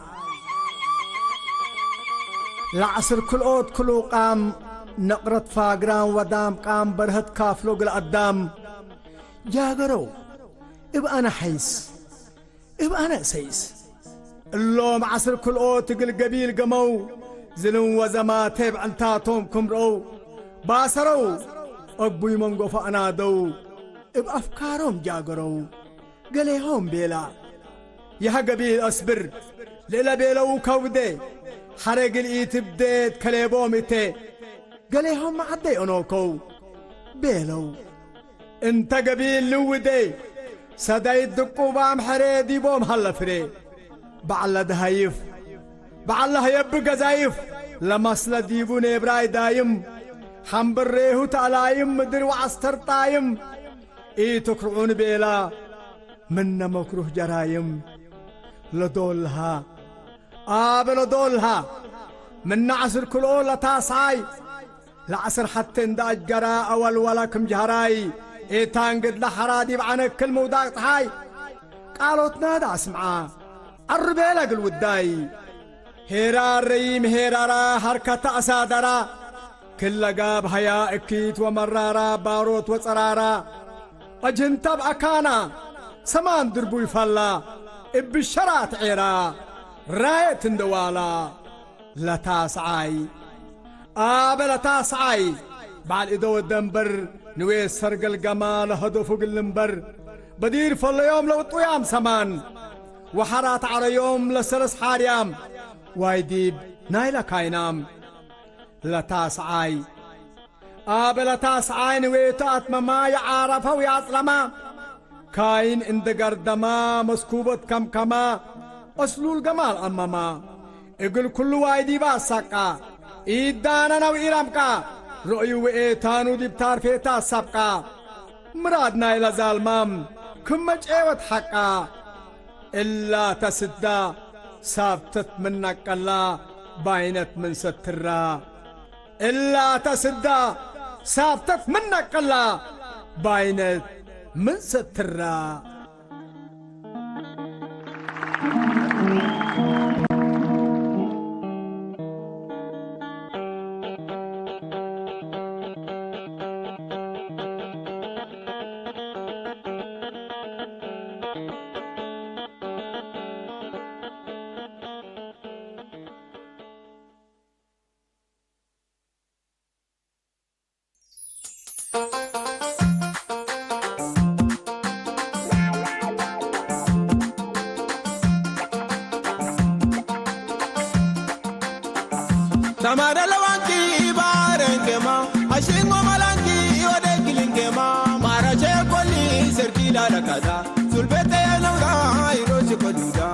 العصر كل أوت كلو قام نقرت فاقران ودام قام برهت كافلو قل قدام جاقرو ابقى أنا حيس ابقى أنا سيس اللوم عصر كل أوت قل قبيل قمو زلون وزما تيب عنتاتهم كمرو باسرو أقبوي منقو فأنادو ابقى أفكارهم جاقرو قليهم بيلا يا قبيل أصبر ليلا بيلو كودي حرق الإيت بديت كليبوم إتي قليهم معدي أنوكو بيلو انت قبيل لودي سدايد دقو بام حريدي بوم هلا فري بعلا دهايف بعلا يبقى زايف لمسلا ديبوني براي دايم حنبريهو تعلايم مدر وعستر طايم اي تكرعون بيلا منا مكروه جرايم لدولها لدولها من عصر كلو تاسعاي العصر حتى انداج جرا اول ولا كم جهراي ايتان قد لحرادي بعنك كل موداق هاي قالوا تنادى اسمعا الربيلة قل وداي هيرار ريم هيرارا حركة أسادرا كل قاب هيا اكيت ومرارا باروت وصرارا اجنتب اكانا سمان دربو يفلا ابشرات عيرا راية اندوالا لتاسعاي لتاسعاي بعد إدو الدنبر نوي سرق القمال هدو فوق المنبر بدير فلا يوم لو طيام سمان وحرات على يوم لسلس حاريام وايديب نايلا كاينام لتاسعاي لتاسعاي نوي تات مما يعرفه ويعظلما كاين اند قردما مسكوبة كم كما أصلو الجمال أماما اقول كل وايدي باساقا إيدانا نو إيرامكا رؤيو وإيتانو دي بتارفيتا سابقا مرادنا إلى زالمام كمج ايوت حقا إلا تسدا سابتت منك الله باينت من سترا إلا تسدا سابتت منك الله باينت من سترا Tamara lawanki barengema ashingo malanki ode kilingema marache koli serkila la kaza sulbete yananga iroshi koduda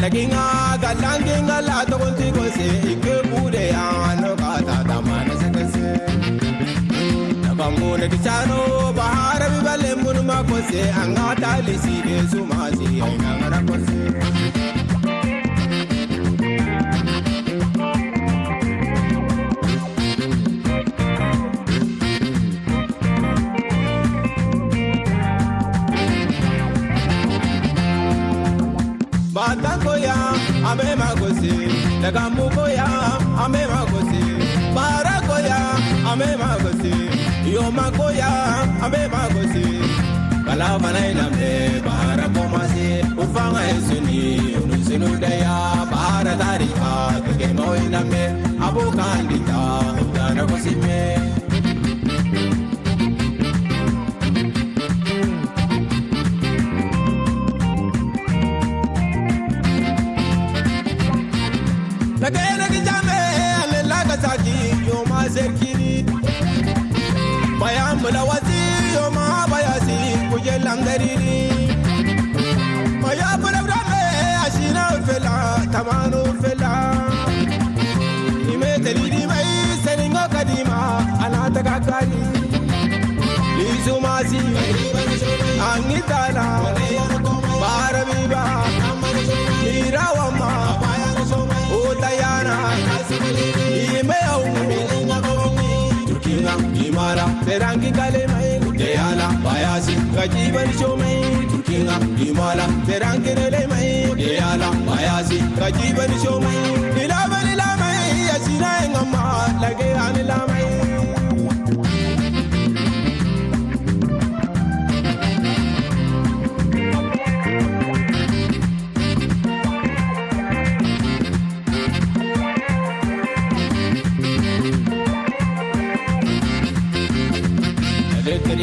Laginga galanginga la tokonti kose ike bude ano kata tamana sekese Nakamune kichano bahara bibale munuma kose angata liside sumasi ainangara kose Batakoya ame magosi Nagamukoya ame magosi Barakoya ame magosi Yomakoya ame magosi Kalavana iname barakomasi Ufanga esuni unusinu daya Bara tarika kekemo iname Abu kandita udana kosime Lagena kijame alela kasaki yoma zerkini Bayam lawazi yoma bayasi kujelangarini Maya palabrame ashina fela تمانو فلا إمتى لي ماي سنينغا قديمة أنا تكاكاري ليزو ماسي أني تالا باربيبا ميرا وما أوتايانا إيميو تركينا إمارا ترانكي كاليمي ديالا باياسي كجيبا نشومي تركينا إمارا ترانكي نليمي ديالا باياسي كجيبا نشومي نلابا نلامي يسينا إنغما لكي عن لامي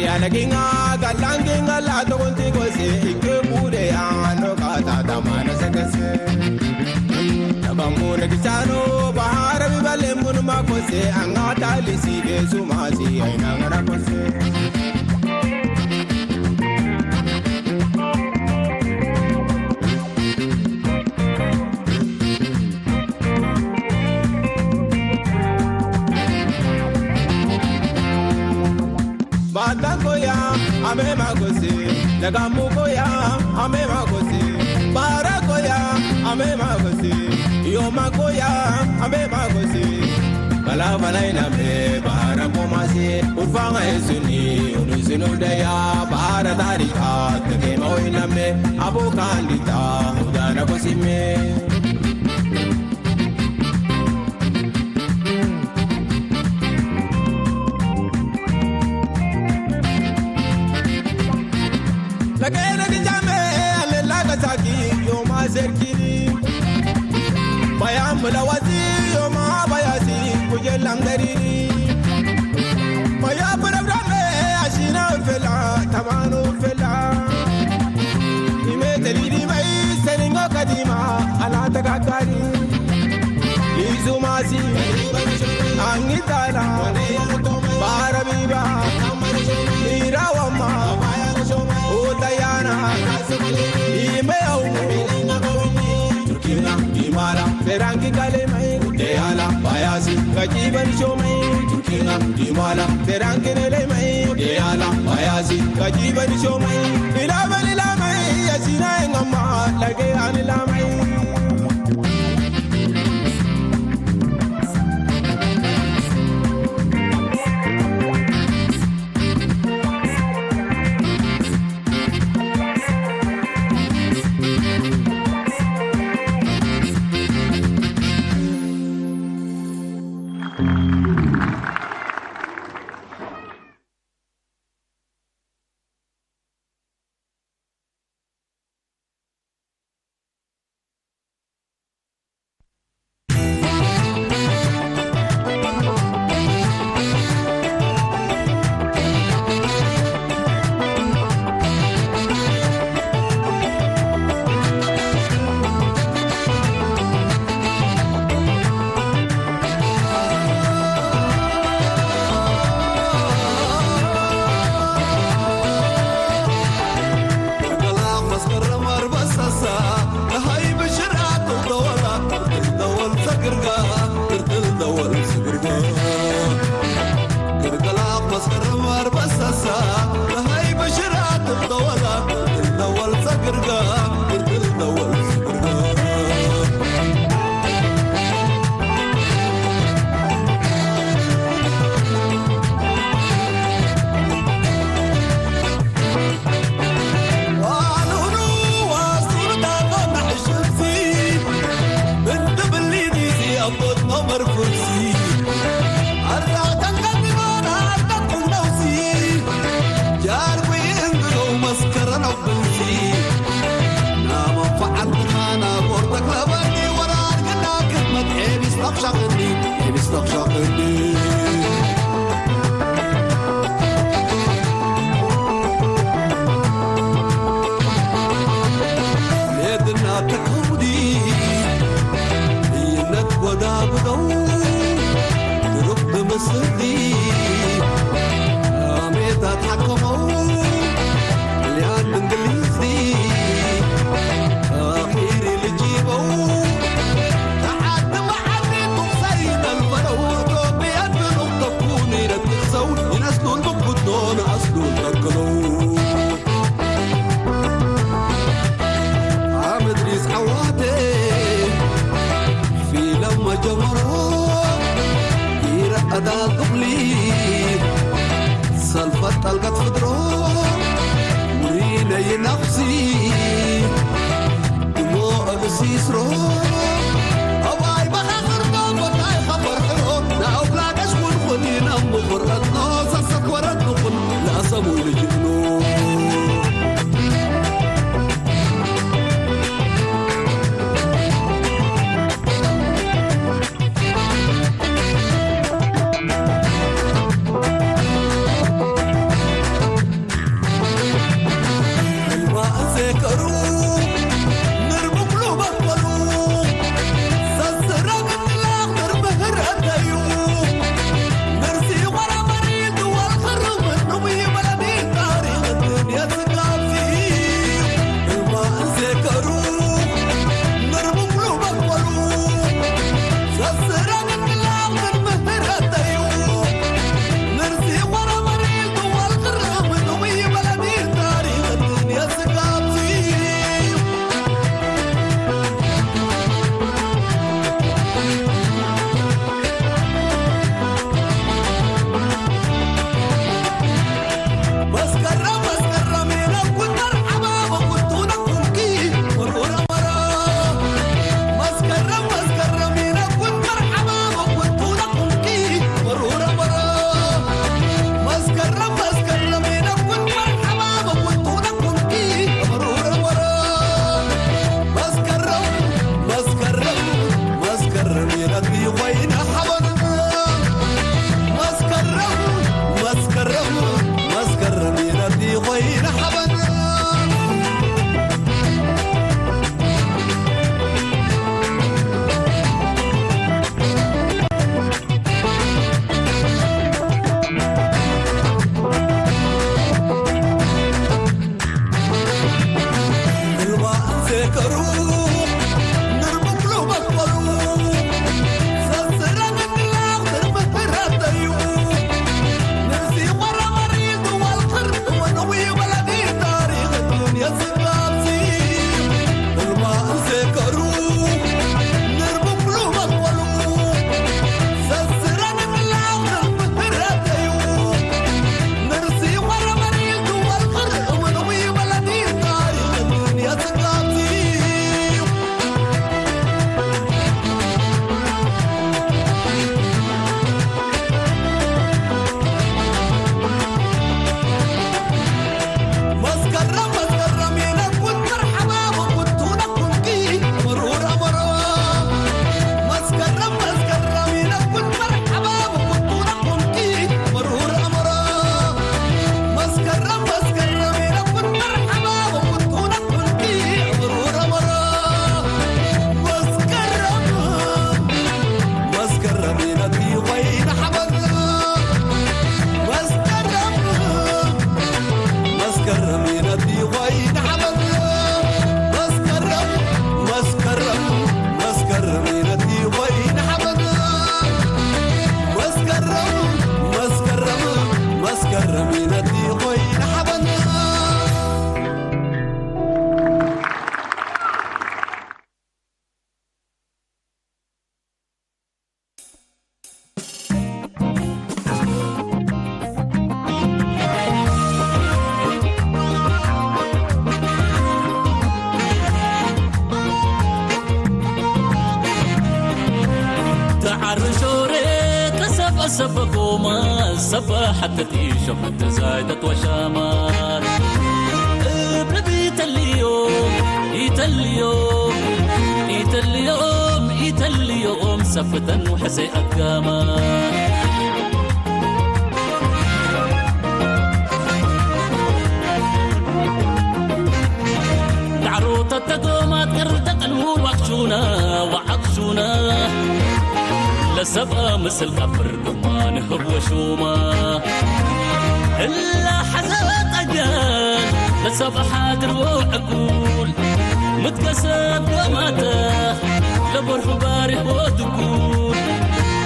Ya la ginga galanginga la to konti ko se ikke bude ano kata damana sakase tabamure kisano bahara bi balembun ma ko se angata lisi de sumasi aina ngara ko se Batakoya, ame magosi, Nagamukoya, ame magosi, Barakoya, ame magosi, Yomakoya, ame magosi, Balabalaina me, Barakomasi, Ufanga Esuni, Unusinudaya, Baradarika, the game of Iname, Abu Kandita, Udana Kosime. Bayam lawazi yoma bayasi kujelangari Maya parabrame ashina fela tamanu fela Imeteli mai seninga kadima ala takakari Izumasi angitala barabiba irawama utayana imeu Turkina imara terangi kalemai deyala bayasi kajiban shomai Turkina imara terangi nelemai deyala bayasi kajiban shomai ilama nilamai yasina engama lage anilamai تكلو عامد ريس عواتي في لما جمرو يرقد الطبلي سلفت القد فدرو وريني نفسي دموع بسيسرو أواي بخاخر دوم وطاي خبر حرو ناو بلاقش ونخني نمو خردنا سسك ورد نخن لا سمو لجنو حتى تيشوف التزايدت وشامات ابن بيت اليوم ايت اليوم ايت اليوم ايت اليوم سفتا وحسي أقامات العروطة تقومات قردت النور وعكشونا وعكشونا لسبقى مثل كفر قمان هو شوما إلا حزات أجال لسبقى حادر وعقول متكسب وماته لبرح بارح ودقول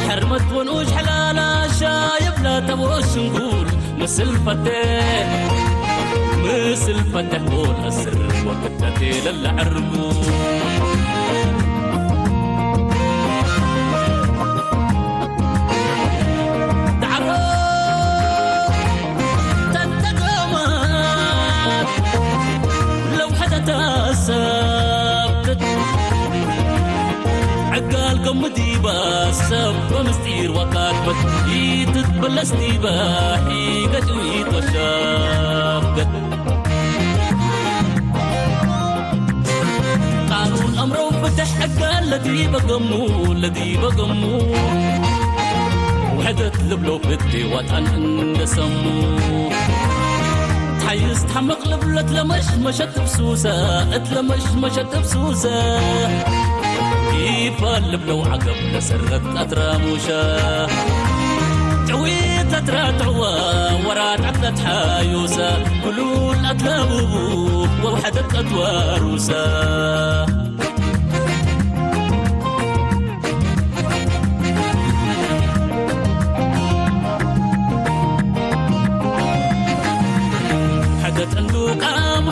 حرمت ونوش حلالة شايب لا تبوش نقول مثل فتح ولا سر وقتتي للعرقول عقال قمدي باسب ومستير وكاتبت يتتبلستي باحي قجويت وشابقت قانون أمره فتح عقال لدي بقمو وحدت لبلو بدي وطن عند سمو تحيز تحمق لبلت لمشمشت بسوسة كيف اللبلو عقب لسرت أتراموشا جويت أتراتعوا ورات عقلت حايوسا كلون أتلابوبوب ووحدت أتواروسا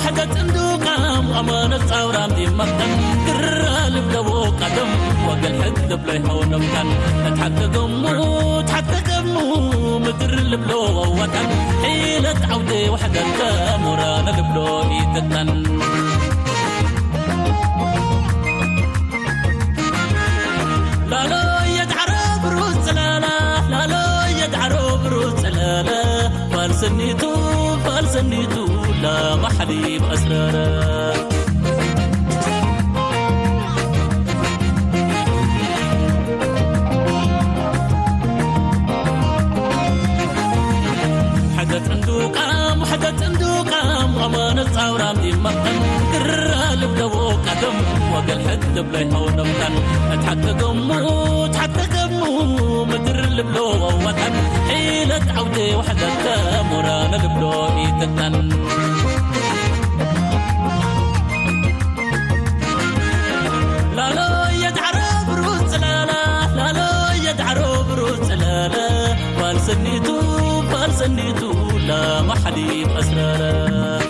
حدت اندوقام أمانة عورام دي مقدم قرال بلو قدم وقل حد بلي حون مكان تحتقمو مدر البلو وطن حيلة عودي وحدت مورانا البلو يتتن لا يدعرو بروز زلالة فالسنيتو لا محليب أسرارا حدت اندوقام أمانة عورام دي مقدم قرال بلو قدم وقل حد بلي حون مكان تحتقمو مدر البلو وطن حيلة عودي وحدت مورانا البلو يتتن لا يدعرو بروز زلالة فالسنيتو لا محليب أسرارا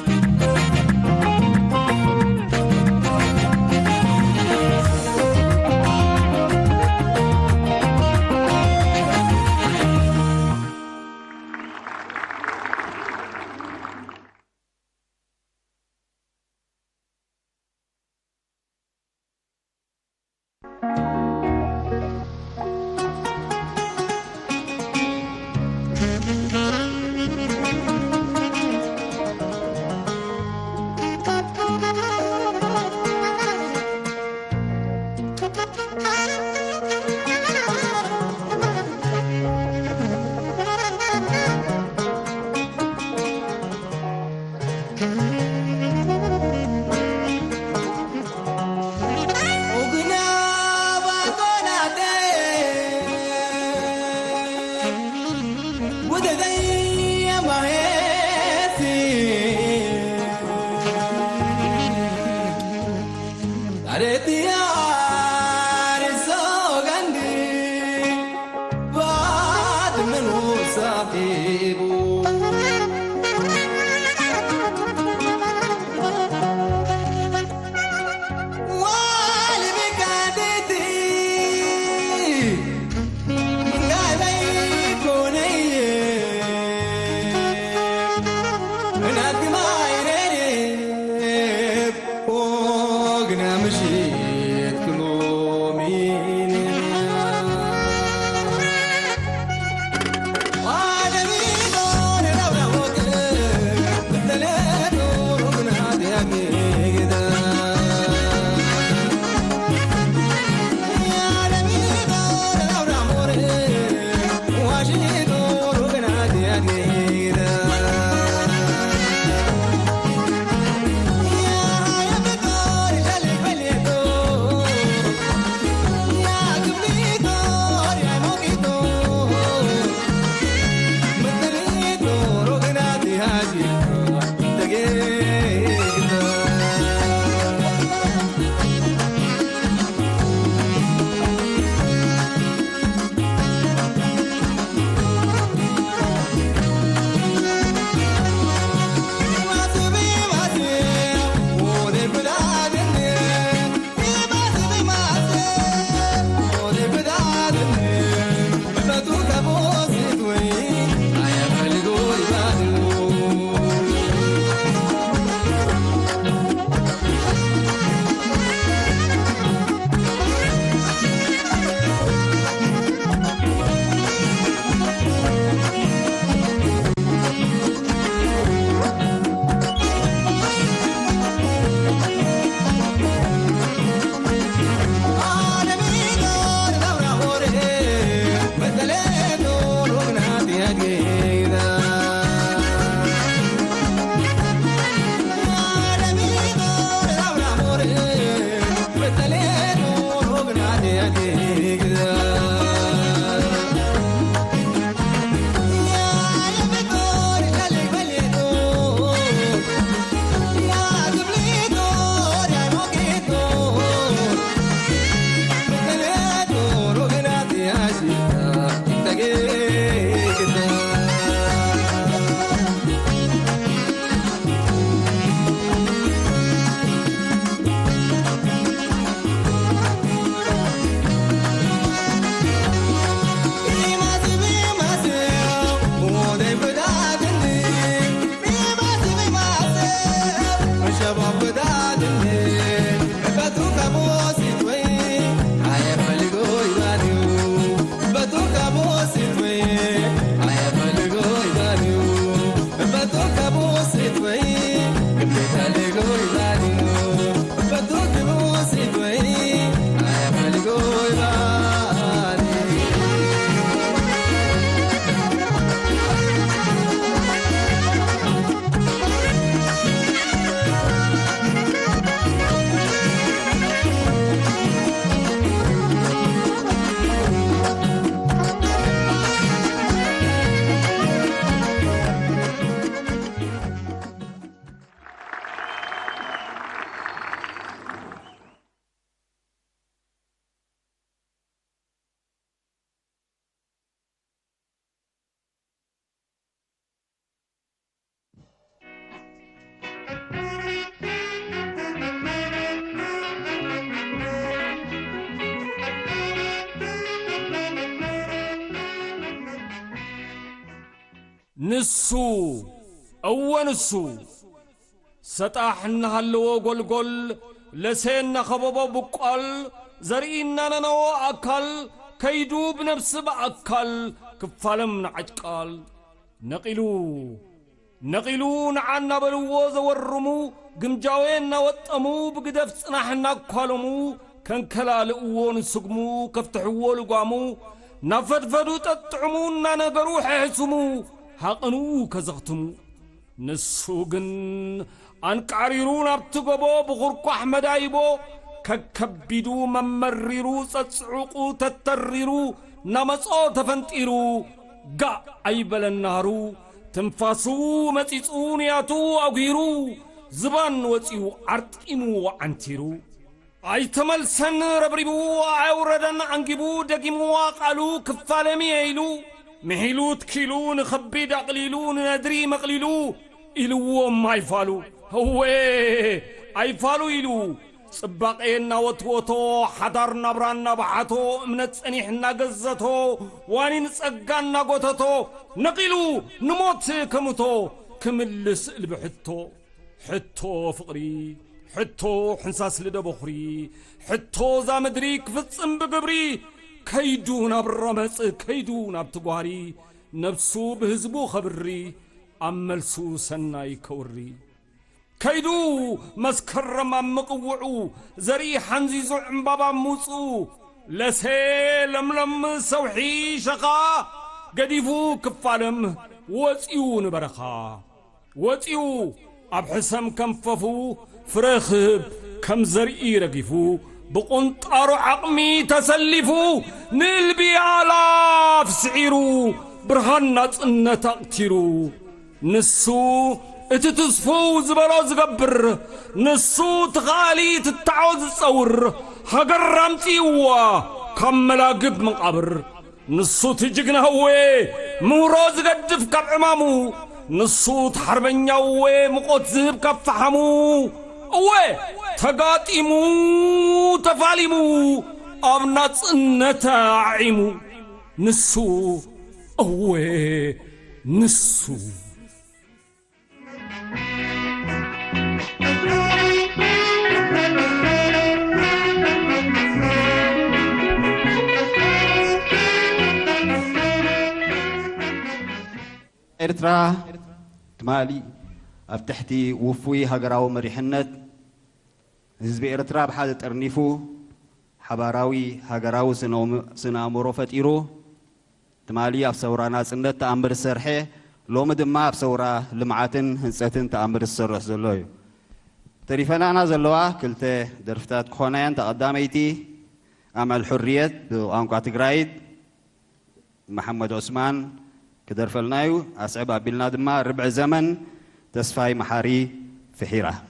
نسو أول نسو سطاحنا هلو قل لسينا خبابا بقال زرينا ننو أكل كيدو بنفس بأكل كفالم نعجقال نقلو نعنا بلووز ورمو قمجاوين وطمو بقدف صناحنا كوالمو كان كلال اوون سقمو كفتحو لقامو نفدفدو تطعمو نانقرو حيسمو حقنو كزغتمو نسوقن انقعريرو نابتقبو بغرقو احمد ايبو ككبدو ممريرو تتصعقو تتريرو نمصو تفنطيرو قا ايبل النارو تنفاسو متيصون ياتو اغيرو زبان وصيو ارطيمو وعنتيرو اي تملسن ربربو اوردن انقبو دقيمو قالو كفالمي يلو مهيلو تكيلو نخبي دقليلو ندري مقليلو إلو ما يفالو هو اي فالو يلو صباقينا وتوتو حضرنا برانا بحاتو امنت صنيحنا غزتو وانين صقانا غوتتو نقيلو نموت كمتو كملس البحتو حتو فقري حتو حنساس لدبخري حتو زامدري كفصم بقبري كيدونا برمص كيدونا بتغواري نفسو بهزبو خبري أملسو سناي كوري كيدو مسكرم مقوعو زري حنزيزو عمبابا موصو لسي لم سوحي شقا قديفو كفالم وطيو نبرخا وطيو أبحسم كمففو فرخب كم زرئي رقفو بقنطارو عقمي تسلفو نلبي آلاف سعيرو برهانات تقتيرو نسو اتتصفو زبالو زقبر نسو تغالي تتعوز تصور هقر رامتيوا كملا قب مقابر نسو تجقنا هوي موروز قدف كب عمامو نسو تحربنيا هوي مقوت زهب كب فحمو هوي تقاتيمو تفاليمو أبنات نتاعيمو نسو هوي نسو إرترا تمالي أفتحتي وفوي هجراو مريحنت حزب إرترا بحال ترنيفو حباراوي هجراو سنامورو فتيرو تمالي أفسورانا سنة تأمر السرحة لو مدما أفسورا لمعاتن هنساتن تأمر السرح زلوي تريفنا أنا زلوا كلت درفتات خونين تقداميتي أمل حرية بأنقا تقرايد محمد عثمان كدرفلنايو أصعب أبلنا دما ربع زمن تسفاي محاري في حيرة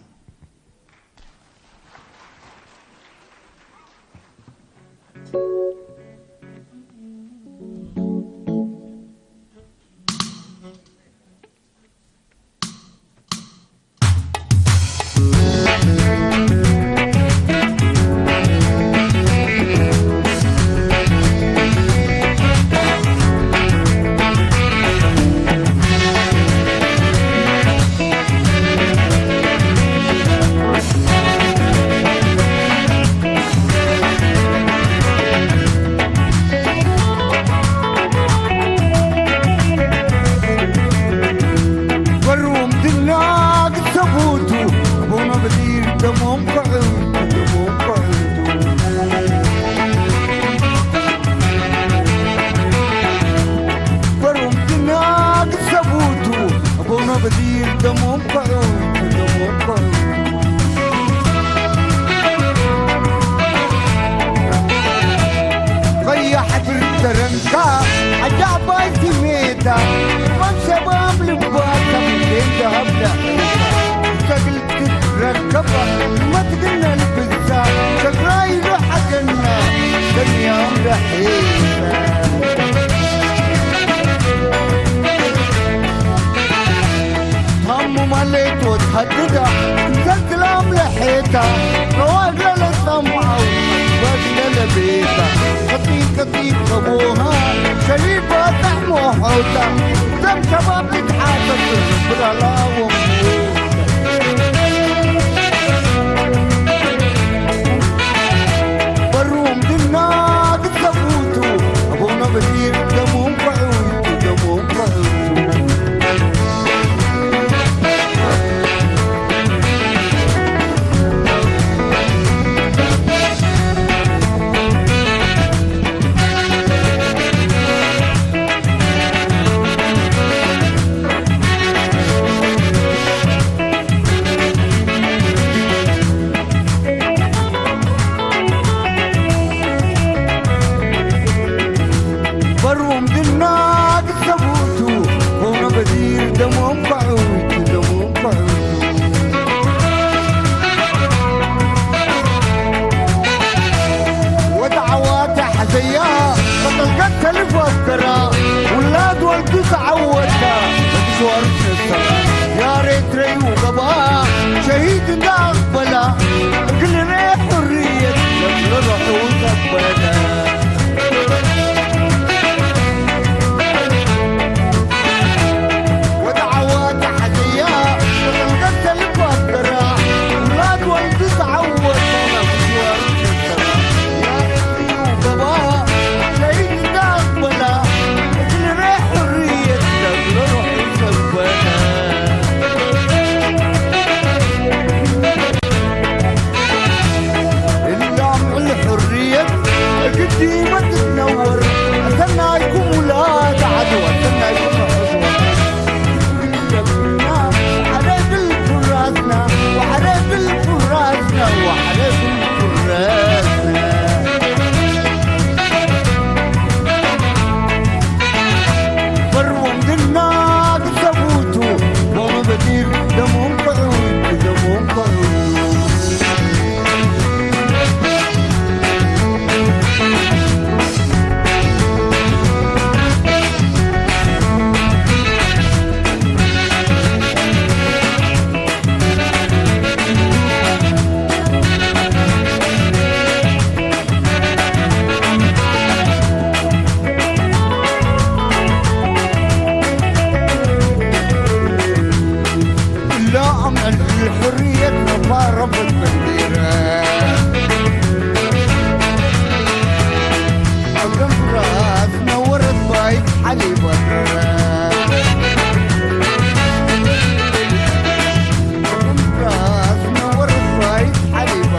هددا نزلت لام لحيتا رواق للطمعة ولا بيتا كتيب أبوها شريفة تحمو حوتا دم شباب تتحاسب بلا لا بروم دنا تتلبوتو أبونا بدير دمهم بعوتو ولاد والدو تعودنا مشوار يا ريت ري وقبا شهيد نقبله كل ريح حرية لما روح وتقبله ودعوات حديا وتلقت الفكرة ولاد والدو تعودنا مشوار يا ريت ري وقبا شهيد نقبله قديمة تتنور أتمنى يكون ولاد عدو أتمنى يكون حزوة وحريب الفراسنا وحريب الفراسنا وحريب الفراسنا فروم دنا تسبوتو بونو بدير دمهم قعود دمهم قعود الحرية نفارب البنديرة أقم راس نورت بايت حليب أقم راس نورت بايت حليب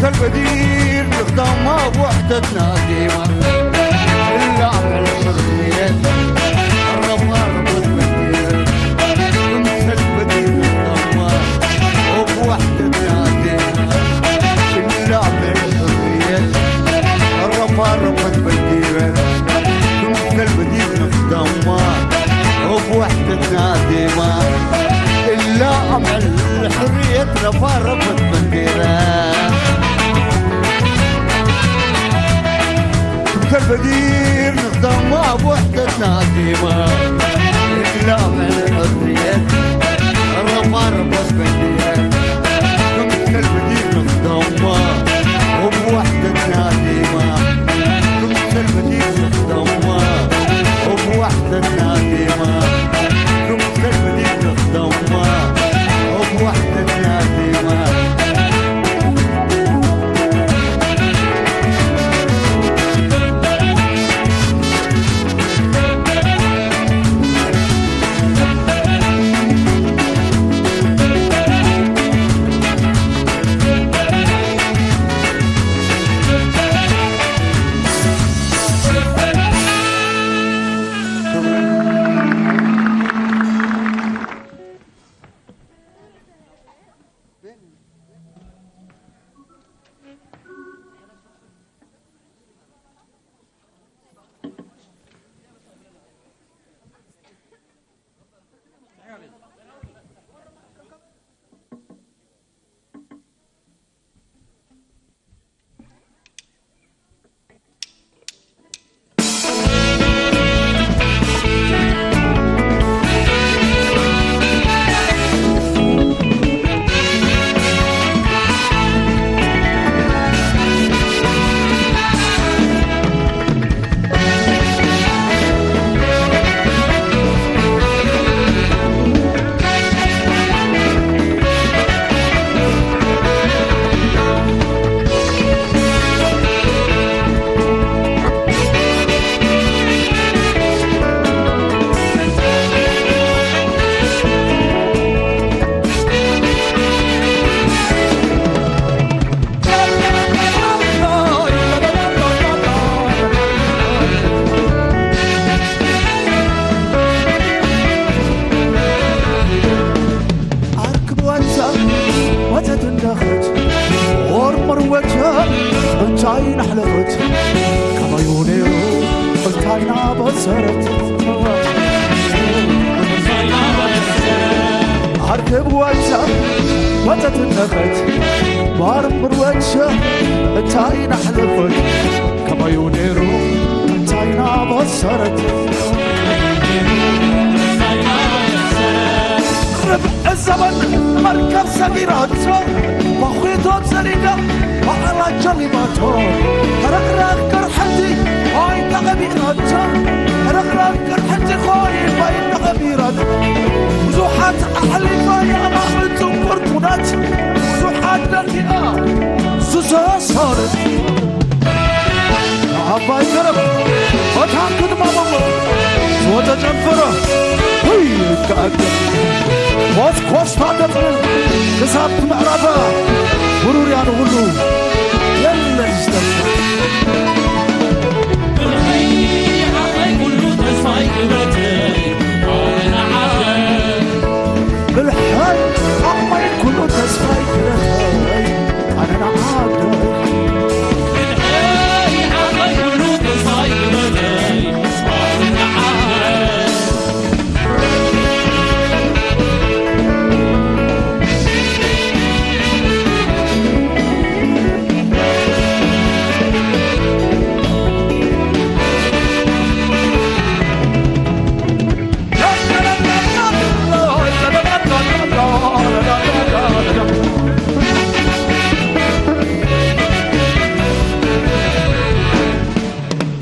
كالبدير نخدمها بوحدتنا ديما إلا على الحرية رفت بالديرة كل البديل نخدمها وبوحدتنا ديما إلا أمل الحرية رفت بالديرة كل البديل نخدمها بوحدتنا ديما إلا أمل الحرية رفت بالديرة كل البديل نخدمها وبوحدتنا ديما المدينة نخدمها وبوحدتنا ديما كل المدينة نخدمها وبوحدتنا ديما عركب وجه وتت النفت وارمر وجه انتاين حلفت كما يونيرو انتاين بصرت ربع الزمن مركب صغيراته وخيطات زريقة وعلى جلباته رقراق كرحتي هاي تغبيراته رقراق كرحتي خوي باين تغبيراته وزوحات أحلفة يا مأمنتم كركونات وزوحات دقيقة سوسا صارت عباي كرب وتحكد ماما سوتا جنفرة هي كأكد كوس تعدتنا كساب معرفة مرور يعني غلو يلا نستمتع بالحي عطي كله تسعي كبتي أنا عارف بالحي عطي كله تسعي كبتي أنا عارف بالحي عطي كله تسعي كبتي أنا عارف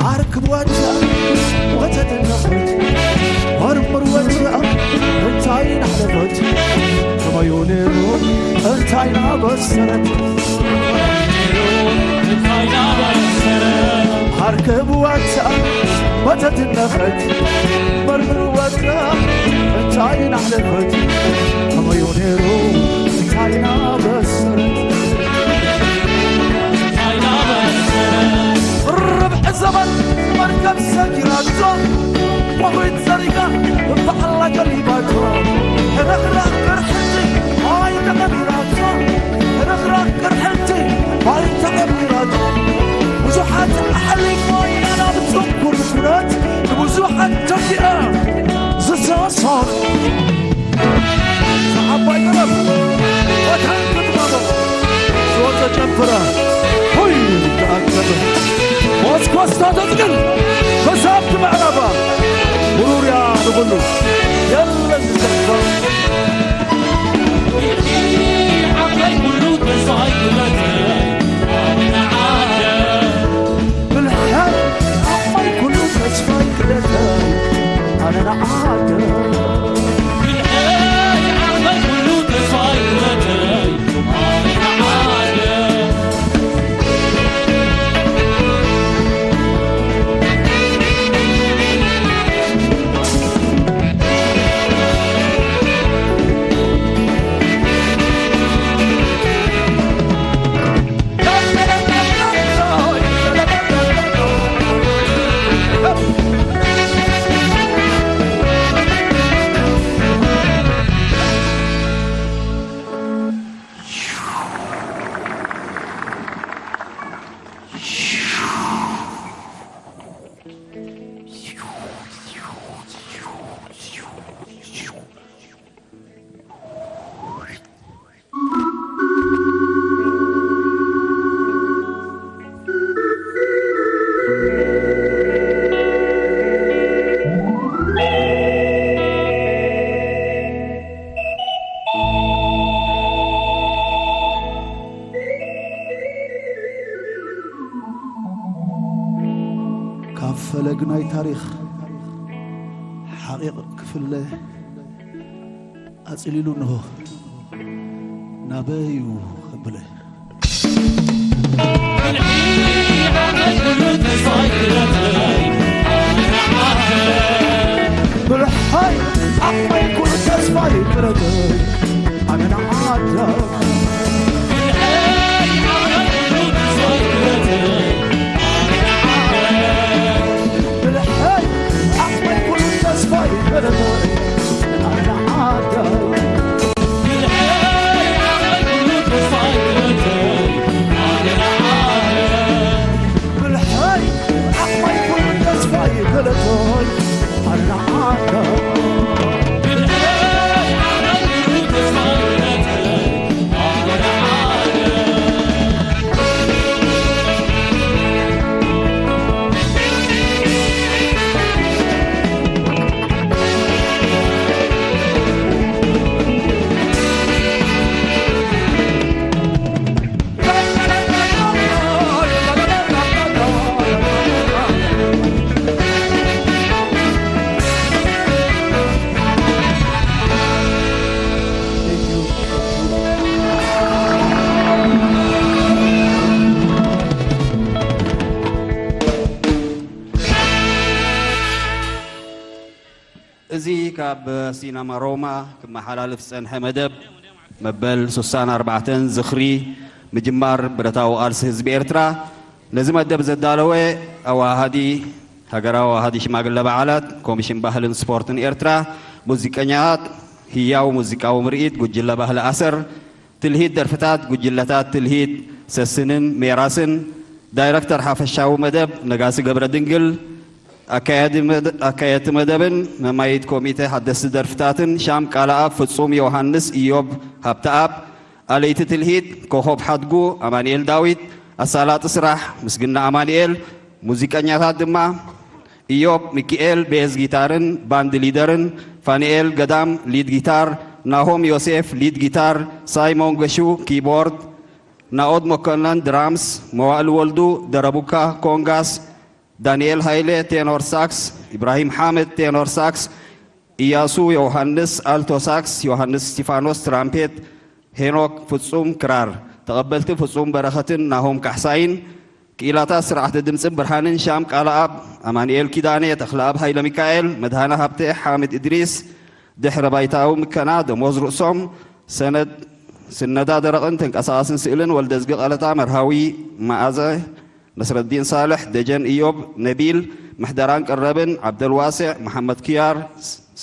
عركب وجه وتت النخت ارمر وجه انتاين حلفت كما يونيرو انتاين بصرت عركب وجه وتت النخت ارمر وجه انتاين حلفت كما يونيرو انتاين بصرت ربع الزمن مركب سكيراته وهو زريقة بحلا قليباته رغرق كرحتي هاي تغبيراته رغرق كرحتي هاي تغبيراته وزوحات أحلي ماي أنا بتذكر الفرات وزوحات تفئة زسا صار صحاباي قرب وتحنكت ماما سوزة جنفرة هاي تأكد كوستا تذكر فسابت معرفة مرور يا نقول يلا نستغفر عقلي كله تسعي كبتي أنا عارف بالحال عقلي كله تسعي كبتي أنا عارف بالحي عقلي كله تسعي كبتي أنا عارف فلقناي تاريخ حقيقة كفله أصليلو نهو نبيو خبله بالحي عقبي كل تسمعي كردي أنا عادة እዚህ ካብ ሲነማ ሮማ ክመሓላለፍ ዝፀንሐ መደብ መበል 64 ዝኽሪ ምጅማር ብረታዊ ቃልሲ ህዝቢ ኤርትራ ነዚ መደብ ዘዳለወ ኣዋሃዲ ሃገራዊ ኣዋሃዲ ሽማግለ በዓላት ኮሚሽን ባህልን ስፖርትን ኤርትራ ሙዚቀኛታት ህያው ሙዚቃዊ ምርኢት ጉጅለ ባህሊ ኣሰር ትልሂት ደርፍታት ጉጅለታት ትልሂት ሰስንን ሜራስን ዳይረክተር ሓፈሻዊ መደብ ነጋሲ ገብረ ድንግል ኣካየቲ መደብን መማይት ኮሚቴ ሓደስቲ ደርፍታትን ሻም ቃልኣብ ፍጹም ዮሃንስ ኢዮብ ሃብተኣብ ኣለይቲ ትልሂት ኮኸብ ሓድጉ ኣማንኤል ዳዊት ኣሳላጢ ስራሕ ምስግና ኣማንኤል ሙዚቀኛታት ድማ ኢዮብ ሚካኤል ቤዝ ጊታርን ባንድ ሊደርን ፋኒኤል ገዳም ሊድ ጊታር ናሆም ዮሴፍ ሊድ ጊታር ሳይሞን ገሹ ኪቦርድ ናኦድ መኮነን ድራምስ መዋእል ወልዱ ደረቡካ ኮንጋስ ዳንኤል ሃይሌ ቴኖር ሳክስ ኢብራሂም ሓመድ ቴኖር ሳክስ ኢያሱ ዮሃንስ አልቶ ሳክስ ዮሃንስ ስቲፋኖስ ትራምፔት ሄኖክ ፍጹም ክራር ተቐበልቲ ፍጹም በረኸትን ናሆም ካሕሳይን ክኢላታት ስርዓተ ድምፅን ብርሃንን ሻም ቃልኣብ ኣማንኤል ኪዳኔ ተኽለኣብ ሃይለ ሚካኤል መድሃነ ሃብቴ ሓሚድ እድሪስ ድሕረ ባይታዊ ምከና ደሞዝ ርእሶም ሰነድ ስነዳ ደረቕን ተንቀሳቐስን ስእልን ወልደ ዝጊ ቐለታ መርሃዊ መዓዘ ነስረዲን ሳልሕ ደጀን ኢዮብ ነቢል ምሕደራን ቀረብን ዓብደልዋስዕ መሐመድ ክያር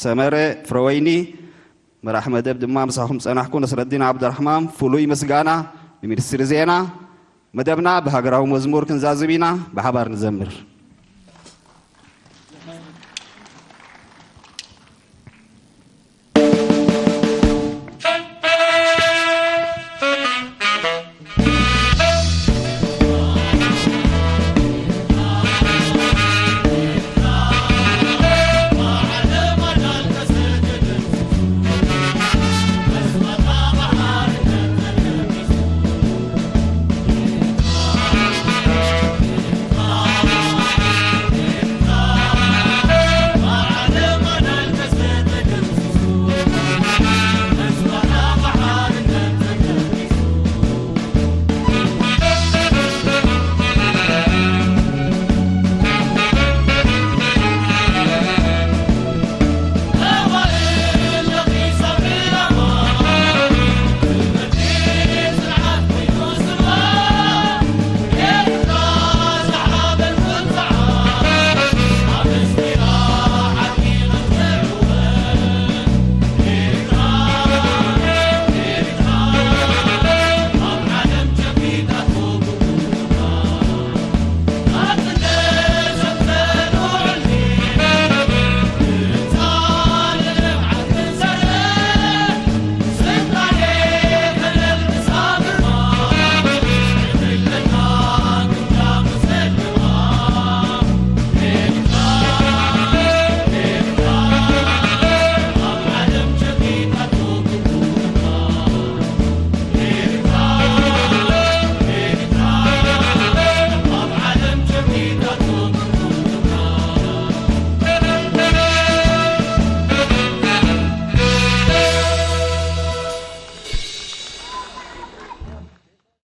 ሰመረ ፍረወይኒ መራሒ መደብ ድማ ምሳኹም ፀናሕኩ ነስረዲን ዓብድራሕማን ፍሉይ ምስጋና ብሚኒስትሪ ዜና መደብና ብሃገራዊ መዝሙር ክንዛዝብ ኢና ብሓባር ንዘምር